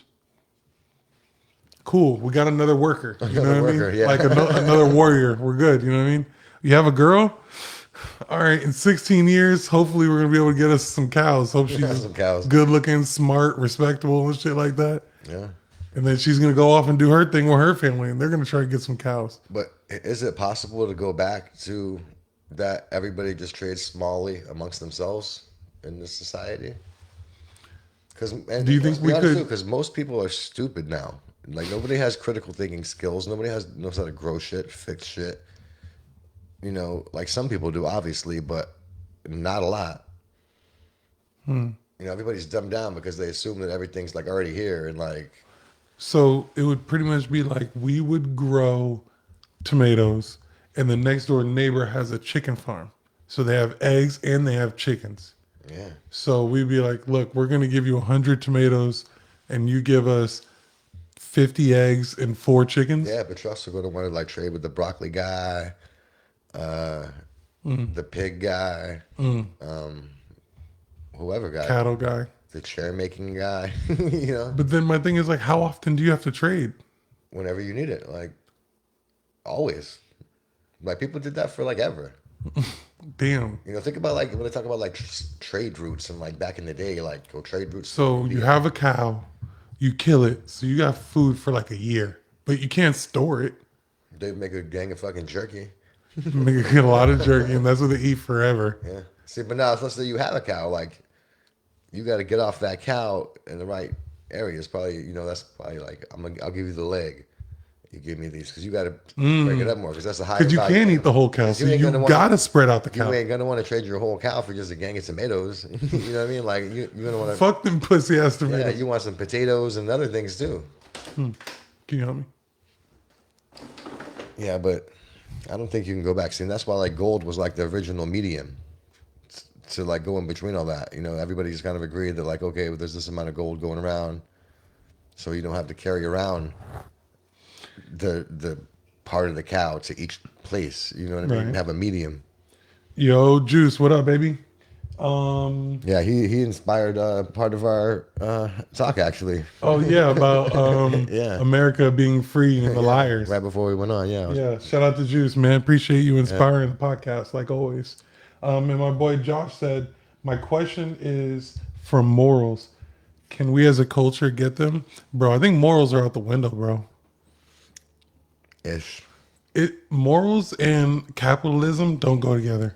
cool, we got another worker. You know Another what I worker, mean? yeah. Like another warrior. We're good. You know what I mean? You have a girl. All right, in 16 years, hopefully we're gonna be able to get us some cows. Hope she's Some cows. good looking, smart, respectable, and shit like that. Yeah. And then she's gonna go off and do her thing with her family, and they're gonna try to get some cows. But is it possible to go back to that everybody just trades smallly amongst themselves in this society? Because Do you think we could? Because most people are stupid now. Like nobody has critical thinking skills. Nobody knows how to grow shit, fix shit. You know, like some people do, obviously, but not a lot. You know, everybody's dumbed down because they assume that everything's like already here and like, So it would pretty much be like we would grow tomatoes, and the next door neighbor has a chicken farm. So they have eggs and they have chickens. yeah, So we'd be like, look, we're gonna give you 100 tomatoes, and you give us 50 eggs and 4 chickens. yeah. But you're also going to want to like trade with the broccoli guy, the pig guy, whoever guy, Cattle guy. the chair making guy. You know, But then my thing is like, how often do you have to trade? whenever you need it, like always. Like people did that for like ever. Damn. You know, think about like when they talk about like trade routes and like back in the day, like go trade routes. So you have a cow, you kill it, so you got food for like a year, but you can't store it. They make a gang of fucking jerky. They get a lot of jerky, and that's what they eat forever. Yeah. See, but now let's say you have a cow, like you got to get off that cow in the right area. It's probably that's probably like I'll give you the leg. You give me these because you got to break it up more because that's a higher. Because you value. can't eat the whole cow, 'Cause so you gonna wanna- gotta spread out the You cow. ain't gonna want to trade your whole cow for just a gang of tomatoes. You know what I mean? Like you're gonna want to. Fuck them pussy ass Yeah, tomatoes. you want some potatoes and other things too. Can you help me? Yeah, but I don't think you can go back. See, and that's why like gold was like the original medium to like go in between all that. You know, everybody just kind of agreed that like, okay, well, there's this amount of gold going around, so you don't have to carry around the part of the cow to each place. You know what I mean? Right. Have a medium. Yo, Juice, what up, baby? Yeah, he inspired part of our talk actually. Oh yeah, about Yeah. America being free and the liars. Right before we went on, yeah. Yeah, shout out to Juice, man. Appreciate you inspiring the podcast like always. And my boy Josh said, my question is from morals. Can we as a culture get them? Bro, I think morals are out the window, bro. Ish. Morals and capitalism don't go together.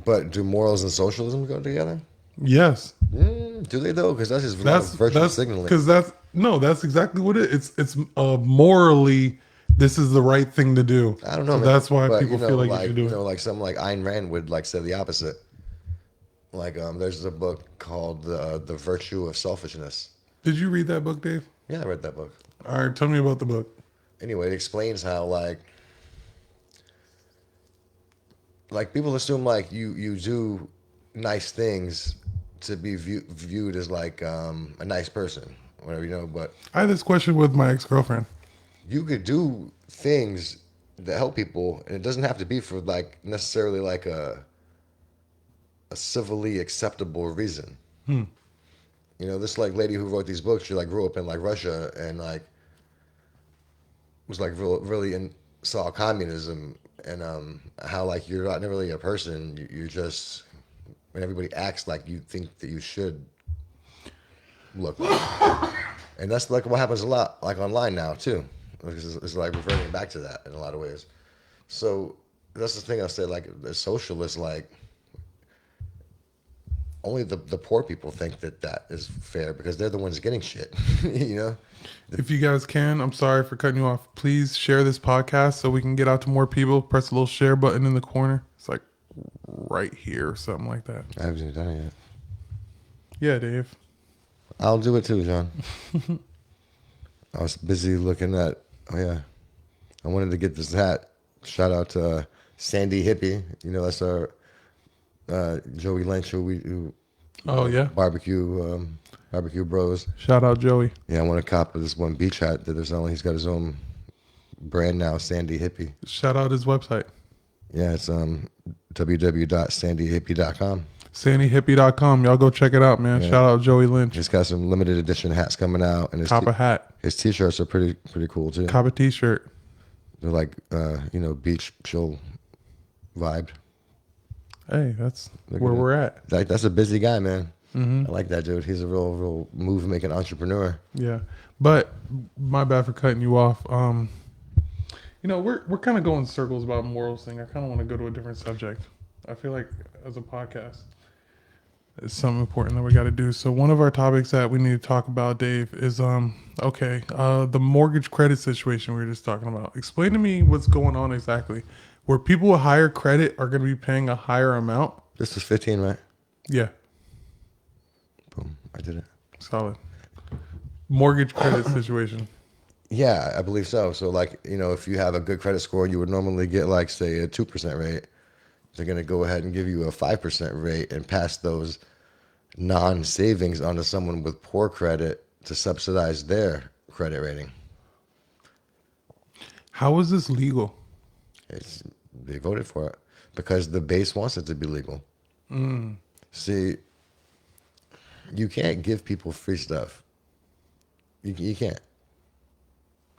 But do morals and socialism go together? Yes. Do they though? Because that's just a lot of virtual signaling. because that's exactly what it is. It's morally this is the right thing to do. I don't know. So man. that's why But, people feel like you should do you it. know, like something like Ayn Rand would like say the opposite. Like there's a book called The Virtue of Selfishness. Did you read that book, Dave? Yeah, I read that book. All right, tell me about the book. Anyway, it explains how like people assume like you do nice things to be viewed as like a nice person, whatever But I had this question with my ex-girlfriend. you could do things that help people, and it doesn't have to be for like necessarily like a civilly acceptable reason. This like lady who wrote these books, she like grew up in like Russia and like was like really in saw communism and how like you're not really a person, you're just when everybody acts like you think that you should look like. And that's like what happens a lot, like online now too. It's like reverting back to that in a lot of ways. So that's the thing I say. Like the socialists, like only the poor people think that that is fair because they're the ones getting shit. you know, If you guys can, I'm sorry for cutting you off. Please share this podcast so we can get out to more people. Press a little share button in the corner. It's like right here or something like that. I haven't done it yet. Yeah, Dave. I'll do it too, John. I was busy looking at. Oh yeah, I wanted to get this hat. Shout out to Sandy Hippie. You know, that's our Joey Lynch, who Oh yeah. barbecue bros. Shout out Joey. Yeah, I want to cop this one beach hat that they're selling. He's got his own brand now, Sandy Hippie. Shout out his website. Yeah, it's www.sandyhippie.com. SandyHippie.com. Y'all go check it out, man. Yeah. Shout out Joey Lynch. He's got some limited edition hats coming out, and Cop a hat. his t-shirts are pretty cool too. Cop a t-shirt. They're like beach chill vibed. Hey, that's Look where at it. we're at. That's a busy guy, man. Mm-hmm. I like that dude. He's a real move making entrepreneur. Yeah. But my bad for cutting you off. We're kind of going in circles about morals thing. I kind of want to go to a different subject. I feel like as a podcast, it's something important that we got to do. So one of our topics that we need to talk about, Dave, is the mortgage credit situation we were just talking about. Explain to me what's going on exactly. Where people with higher credit are going to be paying a higher amount. This was 15, right? Yeah, Boom. I did it. solid. Mortgage credit situation. Yeah, I believe so. So like, if you have a good credit score, you would normally get like say a 2% rate. They're going to go ahead and give you a 5% rate and pass those non-savings onto someone with poor credit to subsidize their credit rating. How is this legal? They voted for it because the base wants it to be legal. See, you can't give people free stuff. You can't.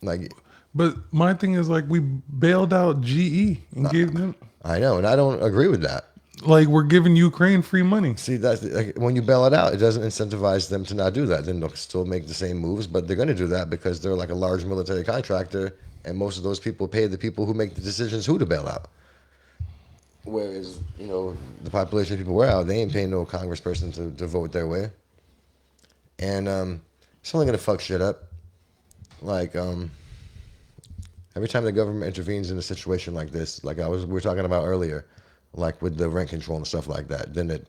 Like, But my thing is like we bailed out GE and gave them I know, and I don't agree with that. like we're giving Ukraine free money. See, that's like, when you bail it out, it doesn't incentivize them to not do that. Then they'll still make the same moves, but they're going to do that because they're like a large military contractor, and most of those people pay the people who make the decisions who to bail out. Whereas, the population of people we're out, they ain't paying no congressperson to vote their way. And it's only going to fuck shit up. Like, every time the government intervenes in a situation like this, like we were talking about earlier, like with the rent control and stuff like that, then it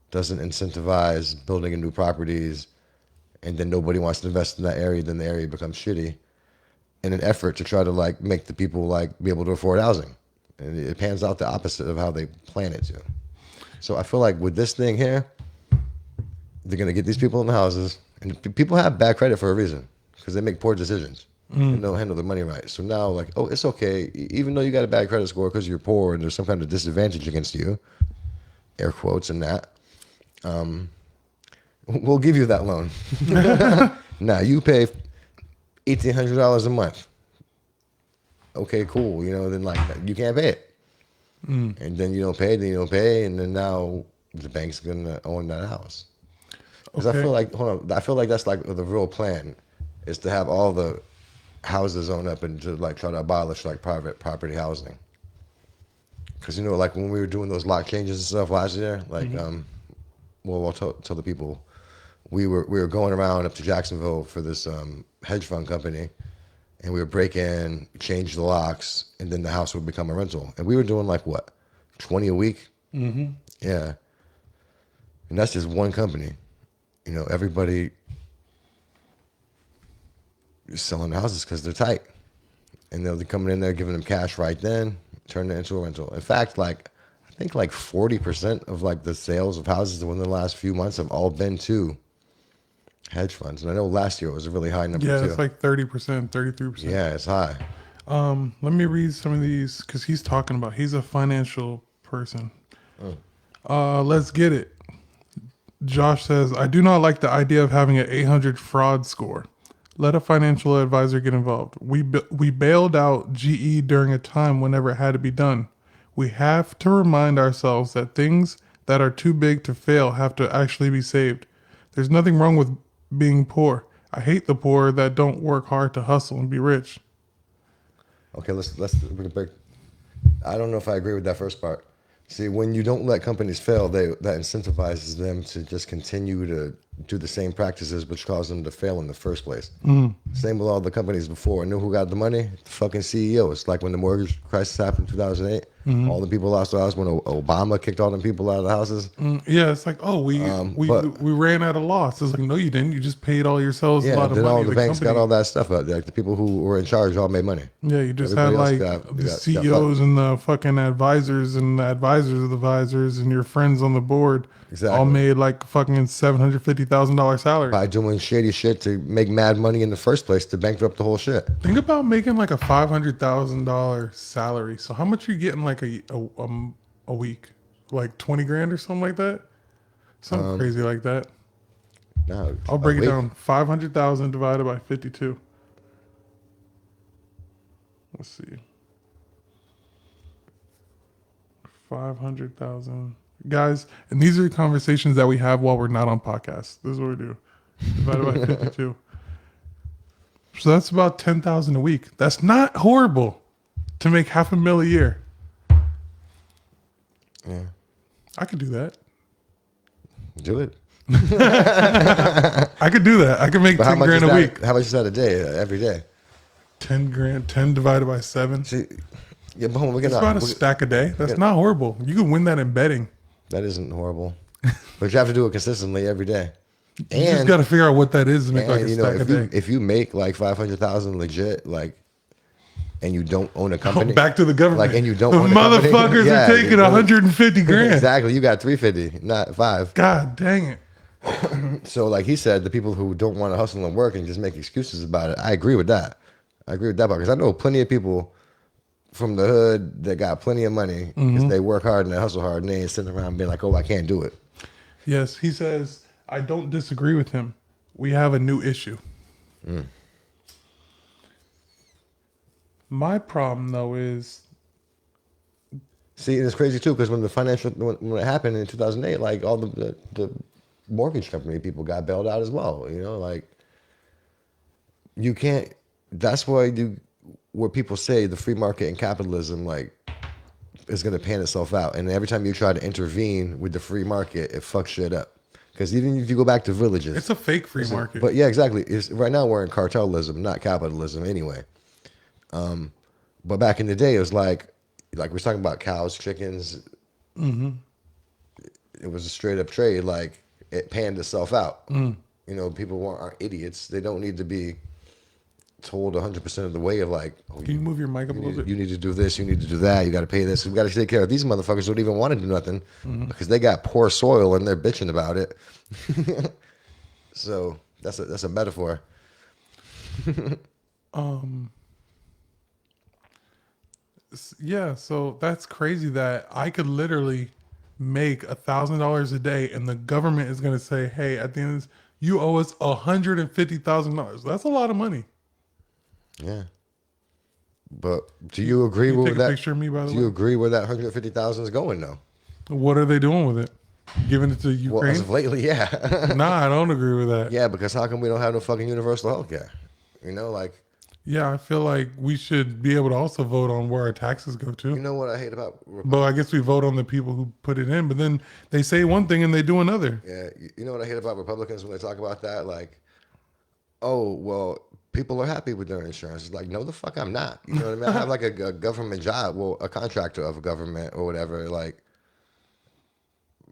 doesn't incentivize building new properties, and then nobody wants to invest in that area, then the area becomes shitty in an effort to try to like make the people like be able to afford housing. And it pans out the opposite of how they plan it to. So I feel like with this thing here, they're going to get these people in the houses, and people have bad credit for a reason because they make poor decisions. And don't handle the money right. So now, like, oh, it's okay. Even though you got a bad credit score because you're poor and there's some kind of disadvantage against you, air quotes and that, we'll give you that loan. Now, you pay $1,800 a month. Okay, cool. Then, like, you can't pay it. And then you don't pay, and then now the bank's going to own that house. Because Okay. I feel like that's like the real plan is to have all the houses owned up and to like try to abolish like private property housing. Because like when we were doing those lock changes and stuff last year, like I'll tell the people we were going around up to Jacksonville for this hedge fund company, and we would break in, change the locks, and then the house would become a rental. And we were doing like what, 20 a week? Mm-hmm. Yeah, and that's just one company. Everybody selling houses because they're tight, and they'll be coming in there giving them cash right then, turning it into a rental. In fact, like I think like 40% of like the sales of houses within the last few months have all been to hedge funds. And I know last year it was a really high number Yeah, too. it's like 30%, 33%. Yeah, it's high. Let me read some of these because he's a financial person. Let's get it. Josh says, I do not like the idea of having an 800 fraud score. Let a financial advisor get involved. We bailed out GE during a time whenever it had to be done. We have to remind ourselves that things that are too big to fail have to actually be saved. There's nothing wrong with being poor. I hate the poor that don't work hard to hustle and be rich. Okay, let's break. I don't know if I agree with that first part. See, when you don't let companies fail, that incentivizes them to just continue to do the same practices, which caused them to fail in the first place. Same with all the companies before. Knew who got the money? The fucking CEOs. Like when the mortgage crisis happened in 2008, all the people lost their house. When Obama kicked all them people out of the houses. Yeah, it's like, oh, But we ran out of loss. It's like, no, you didn't. You just paid all yourselves a yeah, lot of then all money. the The banks got company, all that stuff out. Like the people who were in charge all made money. yeah, you just had Everybody else like the got fucked. CEOs and the fucking advisors and the advisors of the advisors and your friends on the board all Exactly. made like fucking $750,000 By salaries. doing shady shit to make mad money in the first place to bankrupt the whole shit. Think about making like a $500,000 salary. So how much are you getting like a week? Like 20 grand or something like that? Something crazy like that. No, I'll a break it week. down. 500,000 divided by 52. Let's see. 500,000. Guys, and these are conversations that we have while we're not on podcast. This is what we do. Divided by 52. So that's about 10,000 a week. That's not horrible to make $500,000 a year. Yeah, I could do that. do it. I could do that. I could make But how 10 much is grand a that? week. How much is that a day? Every day? 10 grand, 10 divided by 7. See, yeah, but we're It's gonna. about a stack a day. That's not horrible. You could win that in betting. That isn't horrible, but you have to do it consistently every day. You just And got to figure out what that is to make like a you know stack a if you day. if you make like 500,000 legit like, and you don't own a company, Back to the government. like, and you don't The own a company, motherfuckers yeah, are taking you don't- 150 grand. Exactly, you got 350, not 5. God dang it. So, like he said, the people who don't want to hustle and work and just make excuses about it, I agree with that. I agree with that part because I know plenty of people from the hood that got plenty of money because they work hard and they hustle hard and they ain't sitting around being like, "Oh, I can't do it." Yes, he says, I don't disagree with him. We have a new issue. My problem, though, is See, and it's crazy too because when it happened in 2008, like all the mortgage company people got bailed out as well. You know, like you can't. That's why where people say the free market and capitalism like is going to pan itself out, and every time you try to intervene with the free market, it fucks shit up. Because even if you go back to villages, it's a fake free market. but yeah, exactly. Right now we're in cartelism, not capitalism, anyway. But back in the day, it was like we're talking about cows, chickens. It was a straight up trade. Like it panned itself out. You know, people aren't idiots. They don't need to be told 100% of the way of like, oh, Can you move your mic up a little bit? you need to do this, you need to do that, you got to pay this. We got to take care of these motherfuckers who don't even want to do nothing because they got poor soil and they're bitching about it. So that's a metaphor. Yeah, so that's crazy that I could literally make $1,000 a day and the government is going to say, hey, at the end of this, you owe us $150,000. That's a lot of money. Yeah. But do you agree You with take a that? picture of me, by the Do you way. agree where that 150,000 is going though? What are they doing with it? Giving it to Well, as Ukraine? of lately, yeah. Nah, I don't agree with that. Yeah, because how come we don't have no fucking universal health care? You know, like, Yeah, I feel like we should be able to also vote on where our taxes go you to. know what I hate about But I guess we vote on the people who put it in, but then they say one thing and they do another. Yeah, you know what I hate about Republicans when they talk about that? Like, oh, well, people are happy with their insurance. It's like, no, the fuck, I'm not. You know what I mean? I have like a government job, well, a contractor of a government or whatever. Like,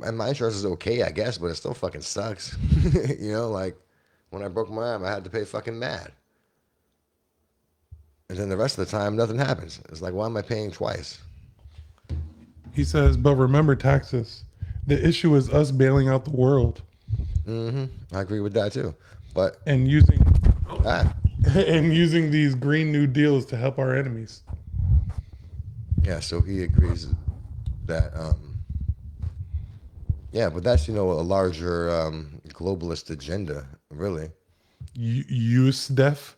and my insurance is okay, I guess, but it still fucking sucks. You know, like when I broke my arm, I had to pay fucking mad. And then the rest of the time, nothing happens. It's like, why am I paying twice? He says, but remember taxes. The issue is us bailing out the world I agree with that too. But and using ah, and using these Green New Deals to help our enemies. yeah, so he agrees that yeah, but that's a larger globalist agenda, really. USDEF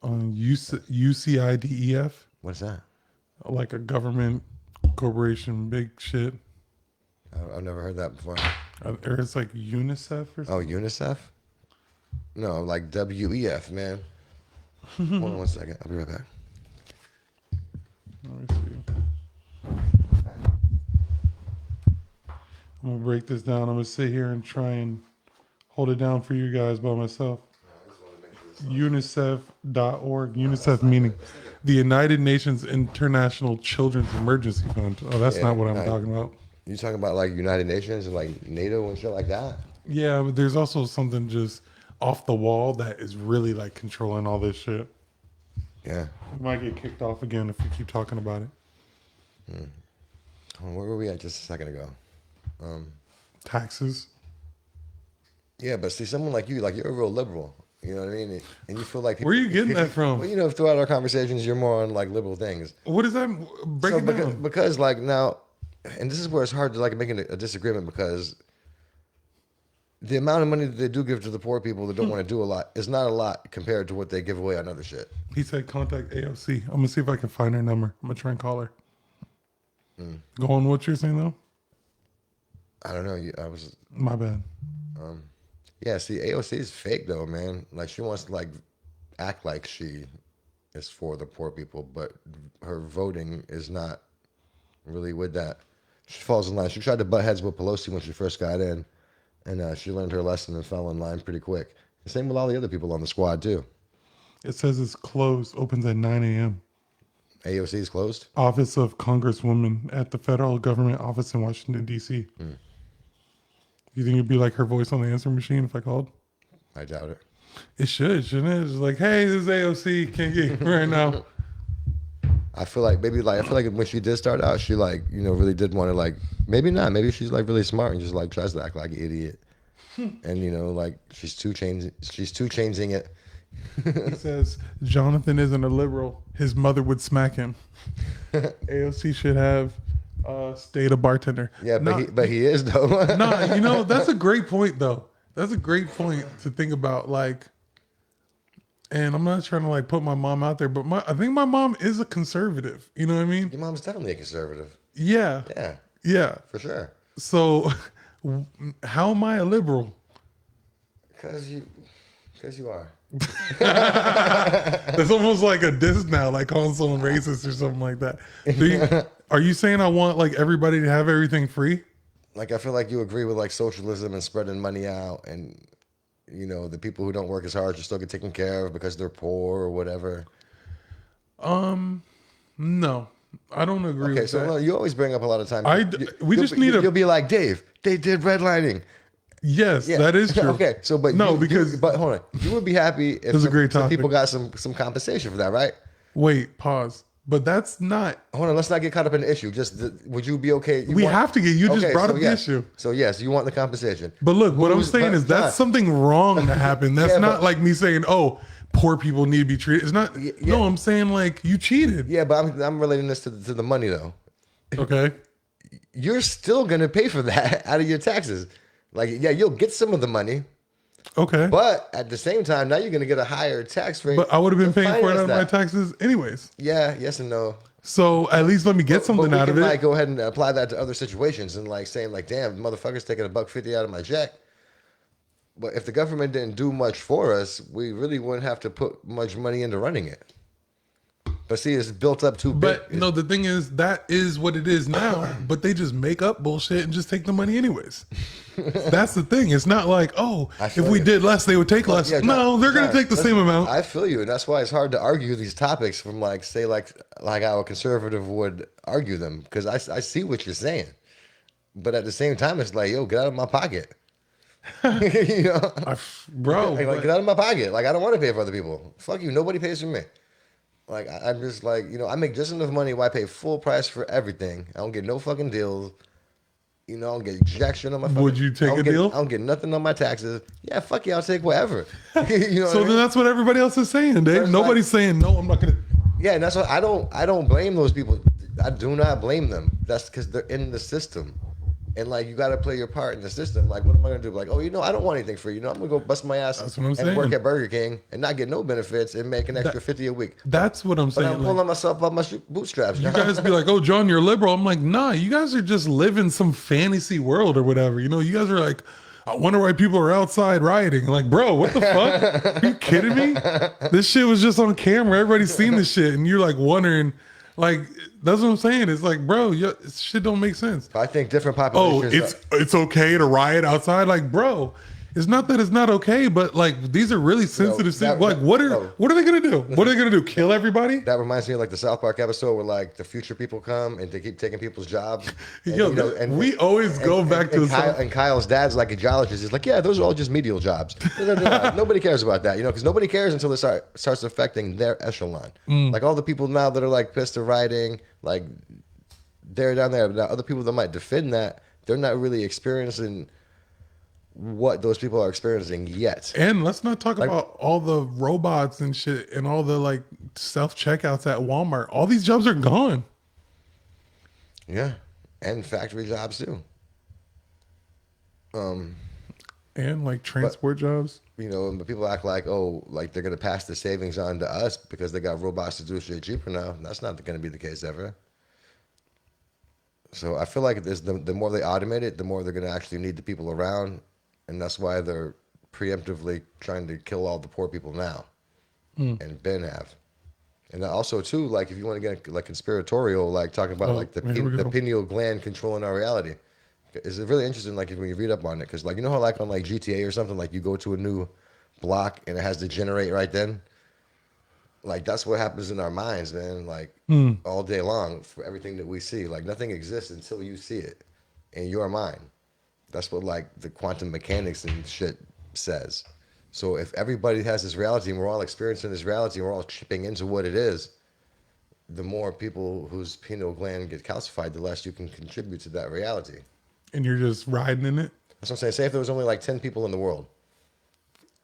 on UCIDEF, What's that? like a government corporation, big shit. I've never heard that before. Or it's like UNICEF or Oh, something. UNICEF? No, like WEF, man. Hold on one second. I'll be right back. Let me see. I'm gonna break this down. I'm gonna sit here and try and hold it down for you guys by myself. UNICEF.org. UNICEF meaning the United Nations International Children's Emergency Fund. Oh, that's Yeah, not what I'm nah, talking about. you talking about like United Nations and like NATO and shit like that? Yeah, but there's also something just off the wall that is really like controlling all this shit. Yeah. We might get kicked off again if we keep talking about it. Where were we at just a second ago? Taxes. Yeah, but see, someone like you, like you're a real liberal. You know what I mean? And you feel like Where are you getting that from? Well, you know, throughout our conversations, you're more on like liberal things. What is that? Break So it because, down. because like now, and this is where it's hard to like make a disagreement because the amount of money that they do give to the poor people that don't want to do a lot is not a lot compared to what they give away on other shit. He said contact AOC. I'm gonna see if I can find her number. I'm gonna try and call her. Go on. What you're saying though? I don't know. I was My bad. Yeah, see, AOC is fake though, man. Like she wants to like act like she is for the poor people, but her voting is not really with that. She falls in line. She tried to butt heads with Pelosi when she first got in, and she learned her lesson and fell in line pretty quick. The same with all the other people on the squad too. It says it's closed. Opens at 9 a.m. AOC is closed. Office of Congresswoman at the federal government office in Washington D.C. You think it'd be like her voice on the answer machine if I called? I doubt it. It should, shouldn't it? It's like, hey, this is AOC. Can't get you right now. I feel like when she did start out, she like really did want to like maybe not. Maybe she's like really smart and just like tries to act like an idiot. And like she's two changing it. He says Jonathan isn't a liberal. His mother would smack him. AOC should have stayed a bartender. Yeah, but he is though. Nah, that's a great point though. That's a great point to think about. Like, and I'm not trying to like put my mom out there, but I think my mom is a conservative. You know what I mean? Your mom's definitely a conservative. Yeah. Yeah, Yeah. for sure. So, how am I a liberal? Because you are. It's almost like a diss now, like calling someone racist or something like that. Are you saying I want like everybody to have everything free? Like I feel like you agree with like socialism and spreading money out, and the people who don't work as hard should still get taken care of because they're poor or whatever. No, I don't agree Okay, with so that. no, you always bring up a lot of times. You'll be like, Dave, they did redlining. Yes, Yeah. that is true. Okay, so but hold on, you would be happy if was a great some topic. people got some compensation for that, right? Wait, pause. But that's not. Hold on, let's not get caught up in the issue. Would you be okay? We have to get. You just brought up the yes. issue. So yes, you want the compensation. But look, what I'm saying is that's something wrong to happen. That's Yeah, not but- like me saying, "Oh, poor people need to be treated." It's not. Yeah. No, I'm saying like you cheated. Yeah, but I'm relating this to the money though. Okay. You're still gonna pay for that out of your taxes. Like, yeah, you'll get some of the money, Okay. but at the same time, now you're gonna get a higher tax rate. But I would have been to paying for it finance out of my that. taxes anyways. Yeah, yes and no. So at least let me get something But we out can of it. like go ahead and apply that to other situations and like saying like, damn, motherfucker's taking $1.50 out of my check. But if the government didn't do much for us, we really wouldn't have to put much money into running it. But see, it's built up too big. But no, the thing is, that is what it is now. But they just make up bullshit and just take the money anyways. That's the thing. It's not like, oh, I if feel we you. did less, they would take less. Yeah, No, they're going to take the same amount. I feel you, and that's why it's hard to argue these topics from like say like how a conservative would argue them, because I see what you're saying, but at the same time, it's like, yo, get out of my pocket. Bro, Like, get out of my pocket. Like, I don't want to pay for other people. Fuck you. Nobody pays for me. Like, I'm just like, I make just enough money where I pay full price for everything. I don't get no fucking deals. I don't get jack shit on my fucking... Would you take a deal? I don't get nothing on my taxes. Yeah, fuck you. I'll take whatever. so what I mean? then that's what everybody else is saying, Dave. It's Nobody's saying, no, I'm not going to. Yeah, and that's what I don't blame those people. I do not blame them. That's because they're in the system. And like, you got to play your part in the system. Like, what am I going to do? Like, oh, I don't want anything free. I'm going to go bust my ass That's what I'm and saying. work at Burger King and not get no benefits and make an extra 50 a week. That's what I'm But saying. I'm pulling myself up my bootstraps. You guys be like, oh, John, you're liberal. I'm like, nah, you guys are just living some fantasy world or whatever. You guys are like, I wonder why people are outside rioting. Like, bro, what the fuck? Are you kidding me? This shit was just on camera. Everybody's seen this shit, and you're like wondering, like, that's what I'm saying. It's like, bro, shit don't make sense. I think different Oh, populations. it's okay to riot outside. Like, bro, it's not that it's not okay, but like these are really sensitive things. Like, what are they gonna do? What are they gonna do? Kill everybody? That reminds me of like the South Park episode where like the future people come and they keep taking people's jobs. And, Yo, you know, and we always go back to the and Kyle's dad's like a geologist. He's like, yeah, those are all just medial jobs. Nobody cares about that, you know, because nobody cares until it starts affecting their echelon. Like all the people now that are like pissed at writing, like they're down there. Now other people that might defend that, they're not really experiencing what those people are experiencing yet. And let's not talk about all the robots and shit and all the like self checkouts at Walmart. All these jobs are gone. Yeah, and factory jobs too. And like transport jobs. You know, but people act like, oh, like they're gonna pass the savings on to us because they got robots to do shit cheaper now. That's not gonna be the case ever. So I feel like the more they automate it, the more they're gonna actually need the people around, and that's why they're preemptively trying to kill all the poor people now, and Ben have. And also too, like if you want to get like conspiratorial, like talking about like the pineal gland controlling our reality, it's really interesting. Like when you read up on it, because like you know how like on like GTA or something, like you go to a new block and it has to generate right then. Like that's what happens in our minds, man. Like all day long for everything that we see. Like nothing exists until you see it in your mind. That's what like the quantum mechanics and shit says. So if everybody has this reality and we're all experiencing this reality and we're all chipping into what it is, the more people whose pineal gland get calcified, the less you can contribute to that reality. And you're just riding in it? That's what I'm saying. Say if there was only like 10 people in the world.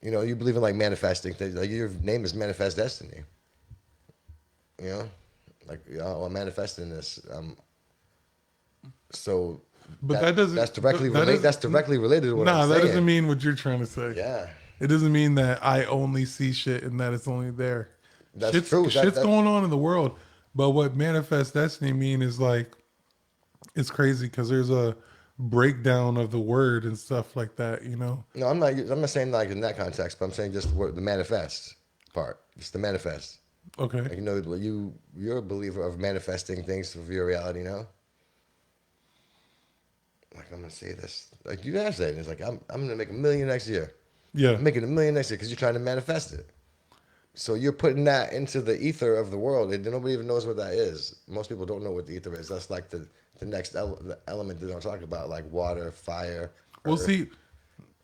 You know, you believe in like manifesting things. Like your name is Manifest Destiny. You know? Like, I'm manifesting this. So but that doesn't that's directly related to what I'm saying. Nah, that doesn't mean what you're trying to say. Yeah. It doesn't mean that I only see shit and that it's only there. That's true. Shit's going on in the world. But what manifest destiny mean is like, it's crazy because there's a breakdown of the word and stuff like that, you know? No, I'm not saying like in that context, but I'm saying just the manifest part. Just the manifest. Okay. Like, you know, you're a believer of manifesting things for your reality, you know? Like I'm gonna say this. Like you guys say it. It's like I'm gonna make $1 million next year. Yeah. I'm making $1 million next year because you're trying to manifest it. So you're putting that into the ether of the world, and nobody even knows what that is. Most people don't know what the ether is. That's like the next element that I'm talking about, like water, fire. Well, see,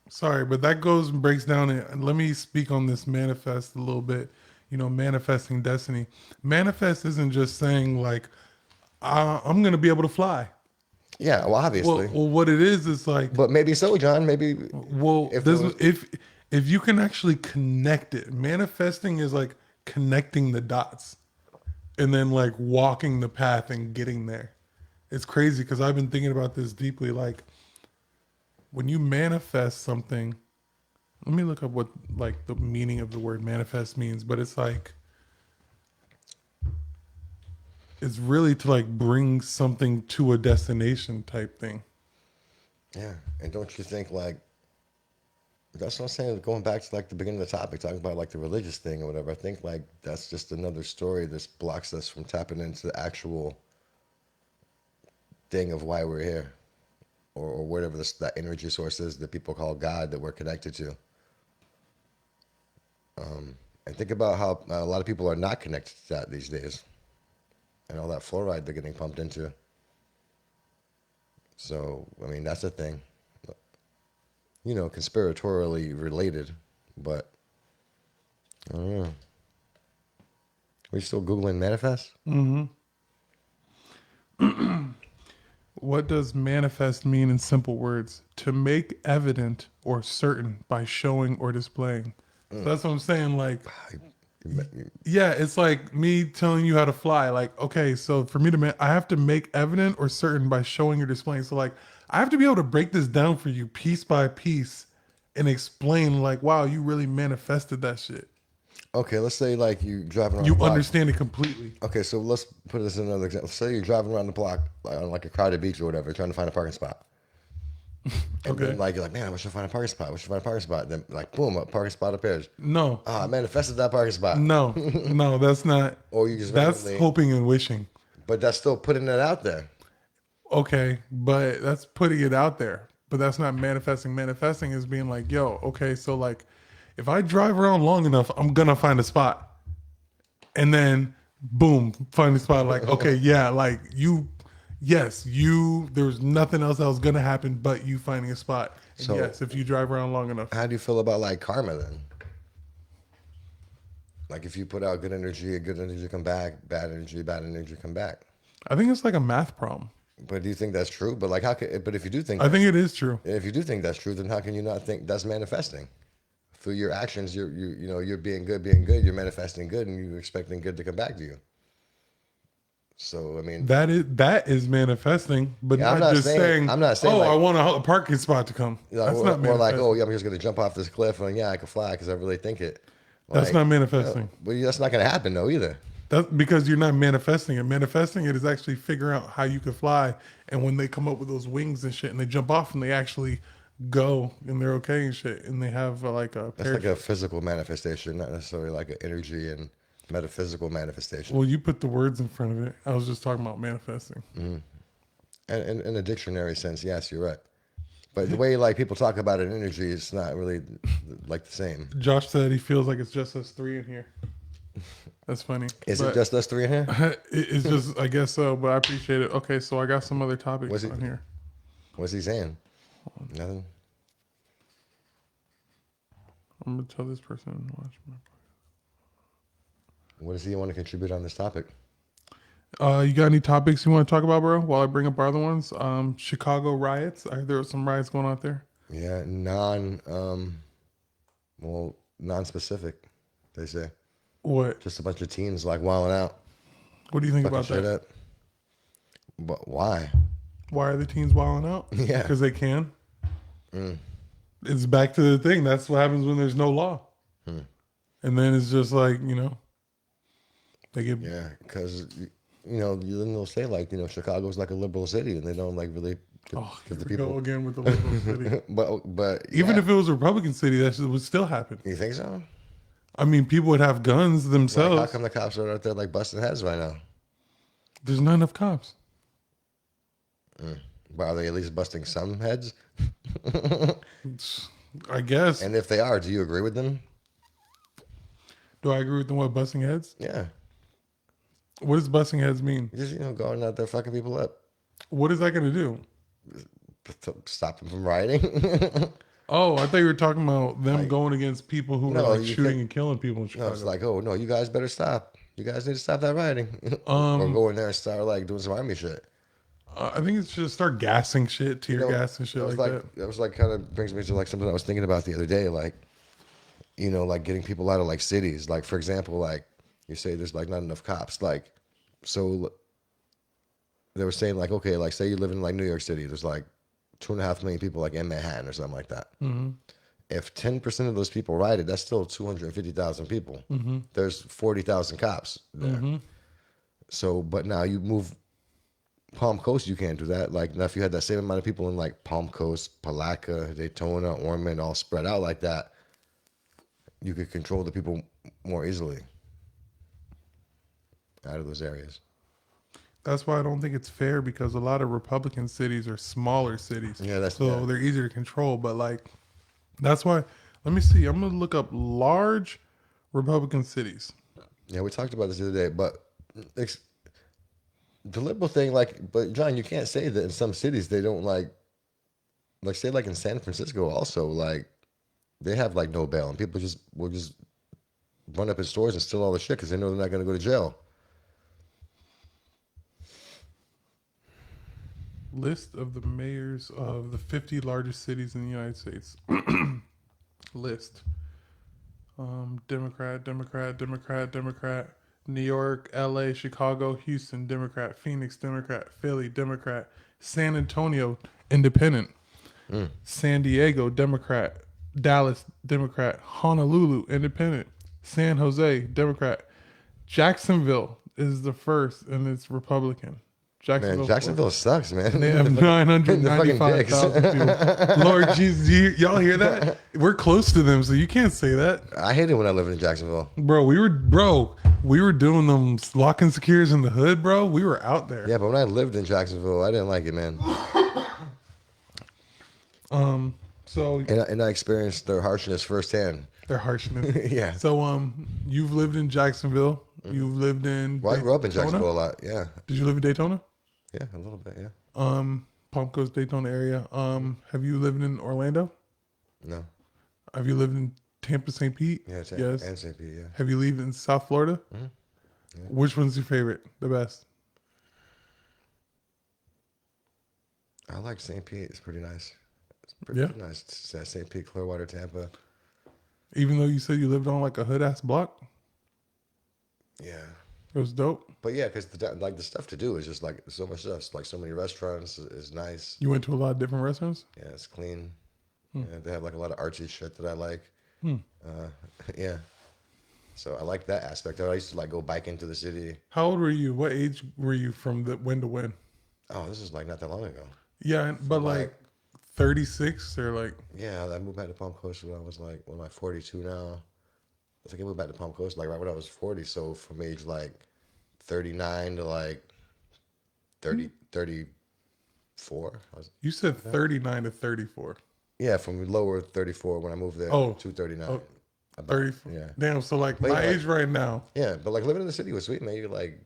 sorry, but that goes and breaks down. And let me speak on this manifest a little bit. You know, manifesting destiny. Manifest isn't just saying like, I'm going to be able to fly. Yeah, well, obviously. Well, what it is like. But maybe so, John. Maybe. Well, if you can actually connect it, manifesting is like connecting the dots, and then like walking the path and getting there. It's crazy because I've been thinking about this deeply. Like when you manifest something, let me look up what like the meaning of the word manifest means, but it's like it's really to like bring something to a destination type thing. Yeah, and don't you think like that's what I'm saying? Going back to like the beginning of the topic, talking about like the religious thing or whatever. I think like that's just another story that blocks us from tapping into the actual thing of why we're here, or whatever that energy source is that people call God that we're connected to. And think about how a lot of people are not connected to that these days, and all that fluoride they're getting pumped into. So I mean that's a thing. You know, conspiratorially related, but I don't know. Are you still Googling manifest? Mm-hmm. What does manifest mean in simple words? To make evident or certain by showing or displaying. So that's what I'm saying. Like, yeah, it's like me telling you how to fly. Like, okay, so for me to, I have to make evident or certain by showing or displaying. So like, I have to be able to break this down for you piece by piece and explain like, wow, you really manifested that shit. Okay, let's say like you driving around You the block. understand it completely. Okay, so let's put this in another example. Say you're driving around the block on like a crowded beach or whatever, trying to find a parking spot. And Okay. then like you're like, man, I wish I find a parking spot. I wish I find a parking spot. Then like boom, a parking spot appears. No, Oh, I manifested that parking spot. no, no. That's not. Or you just That's randomly, hoping and wishing. but that's still putting it out there. Okay, but that's putting it out there. But that's not manifesting. Manifesting is being like, yo, okay, so like, if I drive around long enough, I'm gonna find a spot, and then boom, find a spot. Like, okay, yeah, like you, yes, you. There's nothing else that was gonna happen but you finding a spot. And So yes, if you drive around long enough, how do you feel about like karma then? Like if you put out good energy come back, bad energy come back. I think it's like a math problem. But do you think that's true? But like how can but if you do think I that's think it is true. if you do think that's true, then how can you not think that's manifesting? Through your actions, you're being good, you're manifesting good and you're expecting good to come back to you. So I mean, That is manifesting, but yeah, not just saying, I'm not saying "Oh, I like, want a parking spot to come." That's not or like, oh manifesting. yeah, I'm just gonna jump off this cliff and yeah, I can fly because I really think it. That's Like, not manifesting. but that's not gonna happen though either. That's because you're not manifesting it. Manifesting it is actually figuring out how you can fly, and when they come up with those wings and shit, and they jump off and they actually go and they're okay and shit, and they have like a That's like parachute. a physical manifestation, not necessarily like an energy and metaphysical manifestation. Well, you put the words in front of it. I was just talking about manifesting. And in a dictionary sense, yes, you're right. But the way like people talk about an energy, it's not really like the same. Josh said he feels like it's just us three in here. That's funny. Is it But just us three in here? it's just, I guess so, but I appreciate it. Okay, so I got some other topics Was it- on here. What's he saying? Nothing. I'm gonna tell this person to watch my. What does he want to contribute on this topic? You got any topics you want to talk about, bro? While I bring up other ones, Chicago riots. I heard there was some riots going on out there. Yeah, non-specific. They say What? just a bunch of teens like wilding out, What do you think fucking about shit that? up. But why? Why are the teens wilding out? Yeah. Because they can. It's back to the thing. That's what happens when there's no law. And then it's just like, they get. Yeah, because then they'll say like Chicago's like a liberal city, and they don't like really Oh, give the here we go people. again with the liberal city. But Even yeah. if it was a Republican city, that shit would still happen. You think so? I mean, people would have guns Like, themselves. how come the cops are out there like busting heads right now? There's not enough cops. But are they at least busting some heads? I guess. And if they are, do you agree with them? Do I agree with them with busting heads? Yeah, What does busting heads mean? just going out there fucking people up, What is that going to do? to stop them from rioting. Oh, I thought you were talking about them going against people who No, are like you shooting can't- and killing people in No, Chicago. it's like, oh no, you guys better stop. You guys need to stop that rioting, or Um, go in there and start like doing some army shit. I think it's just start gassing shit, tear gas and shit that was like that. That was like kind of brings me to like something I was thinking about the other day, like like getting people out of like cities. Like for example, like you say there's like not enough cops. Like so they were saying like okay, like say you live in like New York City, there's like 2.5 million people like in Manhattan or something like that. Mm-hmm. If 10% of those people rioted, that's still 250,000 people. Mm-hmm. There's 40,000 cops there. Mm-hmm. So, but now you move Palm Coast, you can't do that. Like now, if you had that same amount of people in like Palm Coast, Palatka, Daytona, Ormond, all spread out like that, you could control the people more easily out of those areas. That's why I don't think it's fair because a lot of Republican cities are smaller cities. Yeah, that's so they're easier to control. But like, that's why. Let me see. I'm gonna look up large Republican cities. Yeah, we talked about this the other day, but the liberal thing, like, but John, you can't say that in some cities they don't like say like in San Francisco also, like they have like no bail and people will just run up in stores and steal all the shit because they know they're not going to go to jail. List of the mayors of the 50 largest cities in the United States. List. Democrat, Democrat, Democrat, Democrat. New York, LA, Chicago, Houston, Democrat. Phoenix, Democrat. Philly, Democrat. San Antonio, Independent. San Diego, Democrat. Dallas, Democrat. Honolulu, Independent. San Jose, Democrat. Jacksonville is the first, and it's Republican. Man, Jacksonville, Florida. Jacksonville sucks, man. And they have The fucking dicks. 995,000 people. Lord Jesus, y'all hear that? We're close to them, so you can't say that. I hated when I lived in Jacksonville. We were doing them lock and secures in the hood, bro. We were out there. Yeah, but when I lived in Jacksonville, I didn't like it, man. So And I experienced their harshness firsthand. they're harshness. Yeah. So you've lived in Jacksonville. You've lived in Well, I grew up in Daytona? Jacksonville a lot. Yeah. Did you live in Daytona? Yeah, a little bit, yeah. Palm Coast, Daytona area. Have you lived in Orlando? No. Have you lived in Tampa, St. Pete? Yeah, Yes. and St. Pete, yeah. Have you lived in South Florida? Yeah. Which one's your favorite? The best? I like St. Pete. It's pretty nice. It's pretty nice. It's St. Pete, Clearwater, Tampa. Even though you said you lived on like a hood ass block, Yeah. it was dope. But yeah, because the stuff to do is just like so much stuff. It's like so many restaurants is nice. You went to a lot of different restaurants. Yeah, it's clean. Yeah, they have like a lot of artsy shit that I like. Yeah. So I like that aspect of it. I used to like go bike into the city. How old were you? What age were you from the when to when? Oh, this is like not that long ago. Yeah, but like 36 or like Yeah, I moved back to Palm Coast when I was like, what am I, 42 now? I think I moved back to Palm Coast like right when I was 40. So from age like 39 to like 30, 34. you said 39 to 34. Yeah, from lower 34 when I moved there to 39. Oh, 30. Yeah. Damn. So like But my yeah, age right now, Yeah, but like living in the city was sweet, man. You're like,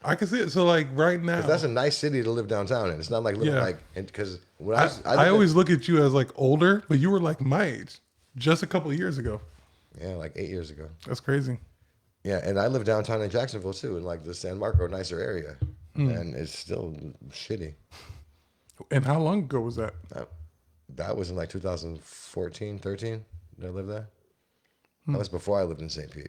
I can see it. So like right now, that's a nice city to live downtown in. It's not like living like, because when I always look at you as like older, but you were like my age just a couple of years ago. yeah, like 8 years ago. That's crazy. Yeah, and I live downtown in Jacksonville too, in like the San Marco nicer area, and it's still shitty. And how long ago was that? That was in like 2014, 13. Did I live there? That was before I lived in St. Pete.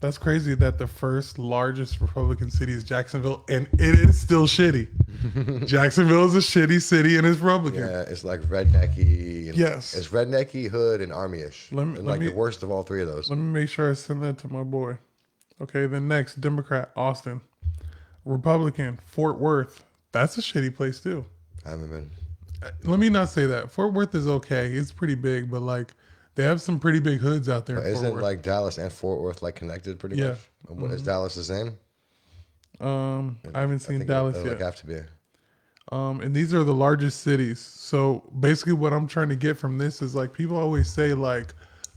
That's crazy that the first largest Republican city is Jacksonville, and it is still shitty. Jacksonville is a shitty city and it's Republican. Yeah, it's like rednecky. And Yes. It's rednecky, hood, and army-ish. And like the worst of all three of those. Let me make sure I send that to my boy. Okay, then next, Democrat, Austin. Republican, Fort Worth. That's a shitty place too. I haven't been. Let me not say that. Fort Worth is okay. It's pretty big, but like they have some pretty big hoods out there. But in Fort isn't Worth. like Dallas and Fort Worth like connected pretty much? What, is Dallas the same? I haven't seen Dallas They yet. like have to be. And these are the largest cities. So basically what I'm trying to get from this is like people always say like,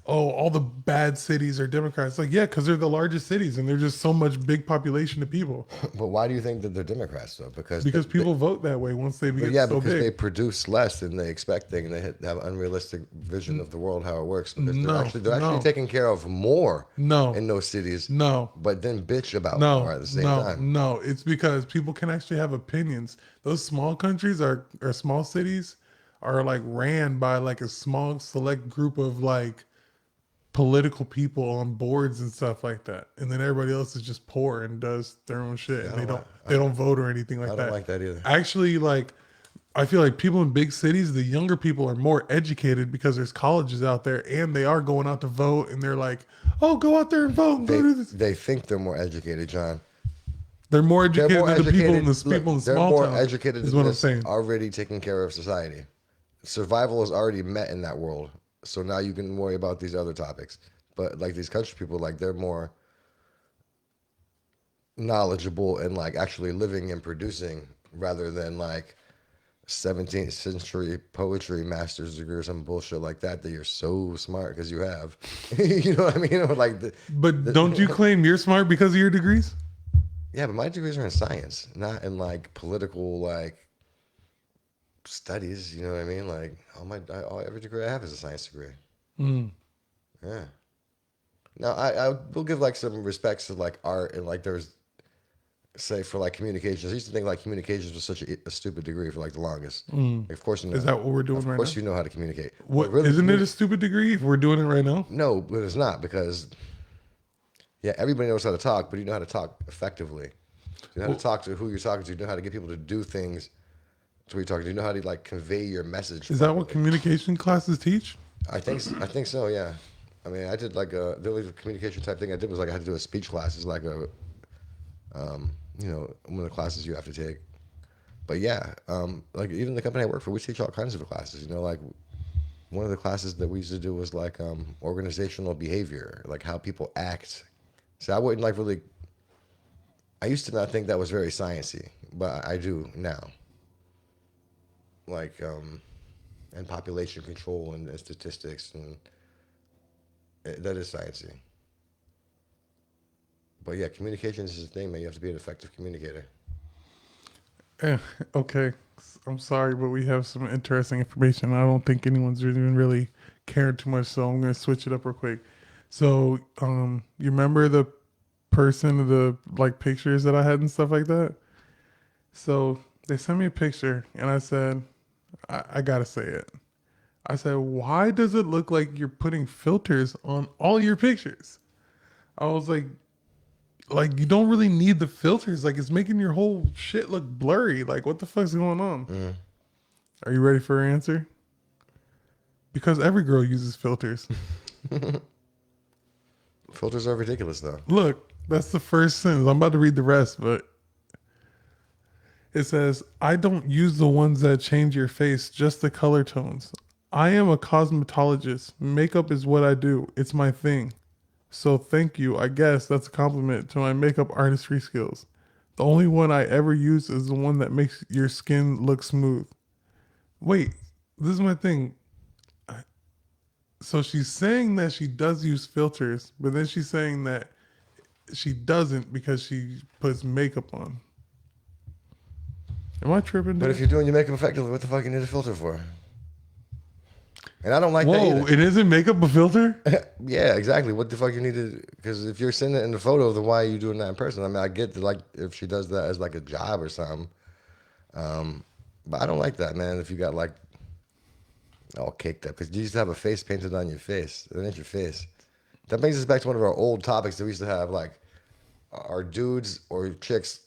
oh, all the bad cities are Democrats. Like, yeah, because they're the largest cities and there's just so much big population of people. But why do you think that they're Democrats though? Because People vote that way once they get yeah, so because big. they produce less than they expecting, and they have an unrealistic vision of the world how it works. Because they're actually taking care of more in those cities. No. But then bitch about more at the same time. No, it's because people can actually have opinions. Those small countries or small cities are like ran by like a small select group of like political people on boards and stuff like that, and then everybody else is just poor and does their own shit, and they don't vote or anything like that. I don't like that either. Actually, like I feel like people in big cities, the younger people are more educated because there's colleges out there, and they are going out to vote, and they're like, "Oh, go out there and vote and go do this." They think they're more educated, John. They're more educated than the people in the Look, people in they're small more towns. educated Is than what I'm this, saying. already taking care of society. Survival is already met in that world. So now you can worry about these other topics. But like these country people, like they're more knowledgeable and like actually living and producing rather than like 17th century poetry master's degree or some bullshit like that you're so smart because you have. You know what I mean? Or like But don't you claim you're smart because of your degrees? yeah, but my degrees are in science, not in like political like studies. You know what I mean? Like every degree I have is a science degree. Yeah. Now I will give like some respects to like art and like there's say for like communications. I used to think like communications was such a stupid degree for like the longest. Like, of course you know. Is that what we're doing right now? Of course you know how to communicate. What, Really, isn't it a stupid degree if we're doing it right now? No, but it's not because yeah, everybody knows how to talk, but you know how to talk effectively. You know how to talk to who you're talking to. You know how to get people to do things to who you're talking to. You know how to like convey your message. Is that what communication classes teach? I think so. Yeah. I mean, I did like the only communication type thing I did was like I had to do a speech class. It's like a you know, one of the classes you have to take. But yeah, like even the company I work for, we teach all kinds of classes. You know, like one of the classes that we used to do was like organizational behavior, like how people act. So I wouldn't like really. I used to not think that was very sciencey, but I do now. Like and population control and statistics, and that is sciencey. But yeah, communication is the thing, man. You have to be an effective communicator. Eh, okay, I'm sorry, but we have some interesting information. I don't think anyone's even really cared too much, so I'm gonna switch it up real quick. So, you remember the person, the like pictures that I had and stuff like that? So they sent me a picture, and I said, I gotta say it. I said, why does it look like you're putting filters on all your pictures? I was like you don't really need the filters. Like it's making your whole shit look blurry. Like what the fuck's going on? Mm. Are you ready for an answer? Because every girl uses filters. Filters are ridiculous, though. Look, that's the first sentence. I'm about to read the rest, but it says, I don't use the ones that change your face, just the color tones. I am a cosmetologist. Makeup is what I do. It's my thing. So thank you. I guess that's a compliment to my makeup artistry skills. The only one I ever use is the one that makes your skin look smooth. Wait, this is my thing. So she's saying that she does use filters, but then she's saying that she doesn't because she puts makeup on. Am I tripping, But if dude? you're doing your makeup effectively, what the fuck you need a filter for? And I don't like that Whoa, either. it isn't makeup a filter? Yeah, exactly. What the fuck you need to? Because if you're sending it in the photo, then why are you doing that in person? I mean, I get that, like if she does that as like a job or something, but I don't like that, man. If you got like all caked up, because you used to have a face painted on your face. That ain't your face. That brings us back to one of our old topics that we used to have, like, are dudes or chicks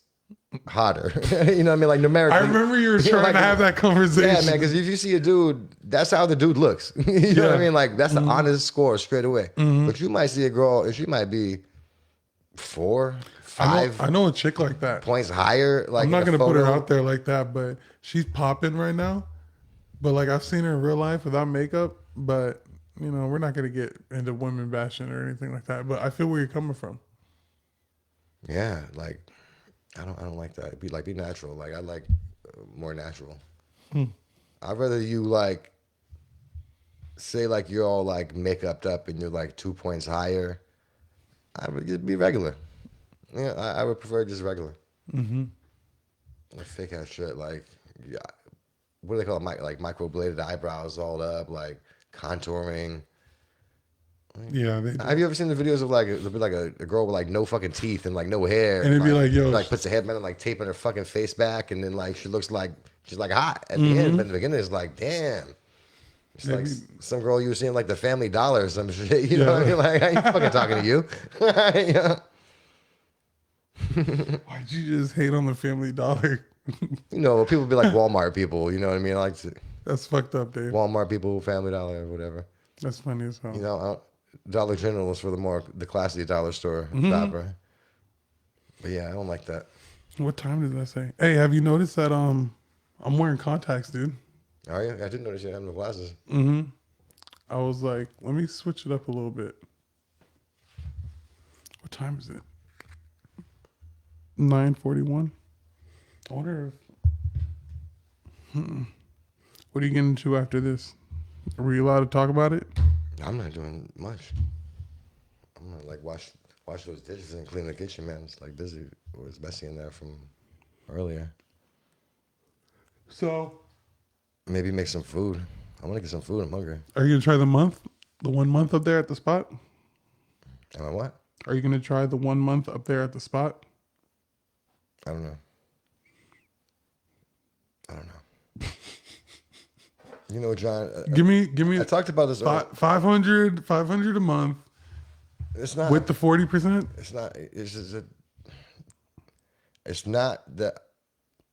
hotter? You know what I mean? Like I numerically. remember you were You know, trying like, to have that conversation. yeah, man. Because if you see a dude, that's how the dude looks. You know what I Yeah. mean? Like that's the honest score straight away. Mm-hmm. But you might see a girl, and she might be four, I five know a chick like that. points higher. Like I'm in not a gonna put her photo. out there like that, but she's popping right now. But like I've seen her in real life without makeup. But you know, we're not gonna get into women bashing or anything like that. But I feel where you're coming from. Yeah, like I don't like that. Be natural. Like I like more natural. Hmm. I'd rather you like say like you're all like makeuped up and you're like 2 points higher. I would just be regular. Yeah, I would prefer just regular. Mm-hmm. Like fake ass shit. Like, yeah, what do they call it? Like microbladed eyebrows all up, like contouring. Yeah, they do. Have you ever seen the videos of like it'll be like a girl with like no fucking teeth and like no hair, And and it'd be like, yo, like puts the headband and like taping her fucking face back, and then like she looks like she's like hot at the end, mm-hmm. but in the beginning it's like damn. It's They like be, some girl you were seeing like the Family Dollar or some shit. You know what I yeah. mean? Like I ain't fucking talking to you. Yeah. Why'd you just hate on the Family Dollar? You know, people be like Walmart people. You know what I mean? I like That's fucked up, Dave. Walmart people, Family Dollar, whatever. That's funny as hell. You know, Dollar General is for the classy dollar store Mm-hmm. shopper. But yeah, I don't like that. What time did that say? Hey, have you noticed that I'm wearing contacts, dude? Are you? I didn't notice you had no glasses. Mm-hmm. I was like, let me switch it up a little bit. What time is it? 9:41. I wonder what are you getting into after this? Are we allowed to talk about it? I'm not doing much. I'm gonna like wash those dishes and clean the kitchen, man. It's like busy. It was messy in there from earlier. So, Maybe make some food. I want to get some food. I'm hungry. are you gonna try the 1 month up there at the spot? Am I what? Are you gonna try the 1 month up there at the spot? I don't know. I don't know. You know, John. Give me I talked about this. 500 a month It's not. with the 40%. It's not. It's just. It's not that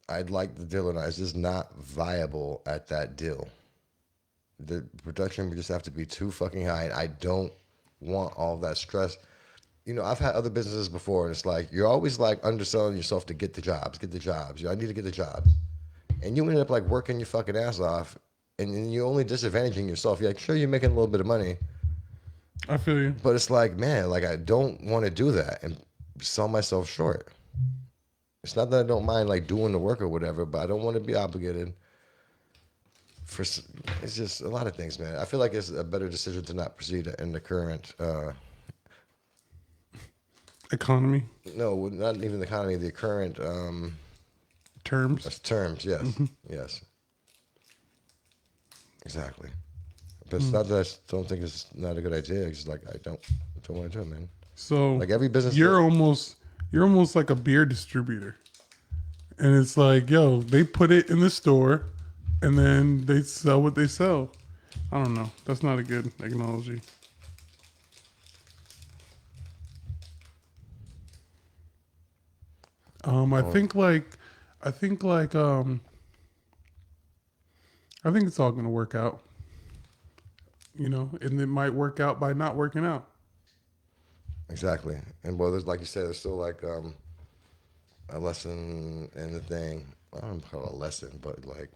I'd like the deal or not. It's just not viable at that deal. The production would just have to be too fucking high. And I don't want all that stress. I've had other businesses before, and it's like you're always like underselling yourself to get the jobs, get the jobs. I need to get the jobs, and you end up like working your fucking ass off, and then you're only disadvantaging yourself. You're like, sure, you're making a little bit of money, I feel you. but it's like, man, like I don't want to do that and sell myself short. It's not that I don't mind like doing the work or whatever, but I don't want to be obligated for. It's just a lot of things, man. I feel like it's a better decision to not proceed in the current. Economy No, not even the economy. The current terms. terms. Yes, yes, exactly. But it's not that I don't think it's not a good idea. It's just like I don't want to do it, man. So Like every business. you're almost like a beer distributor, and it's like, yo, they put it in the store, and then they sell what they sell. I don't know. That's not a good analogy. I Oh, think like, I think like, I think it's all gonna work out. And it might work out by not working out. exactly. And well, there's like you said, there's still like a lesson in the thing. I don't call it a lesson, but like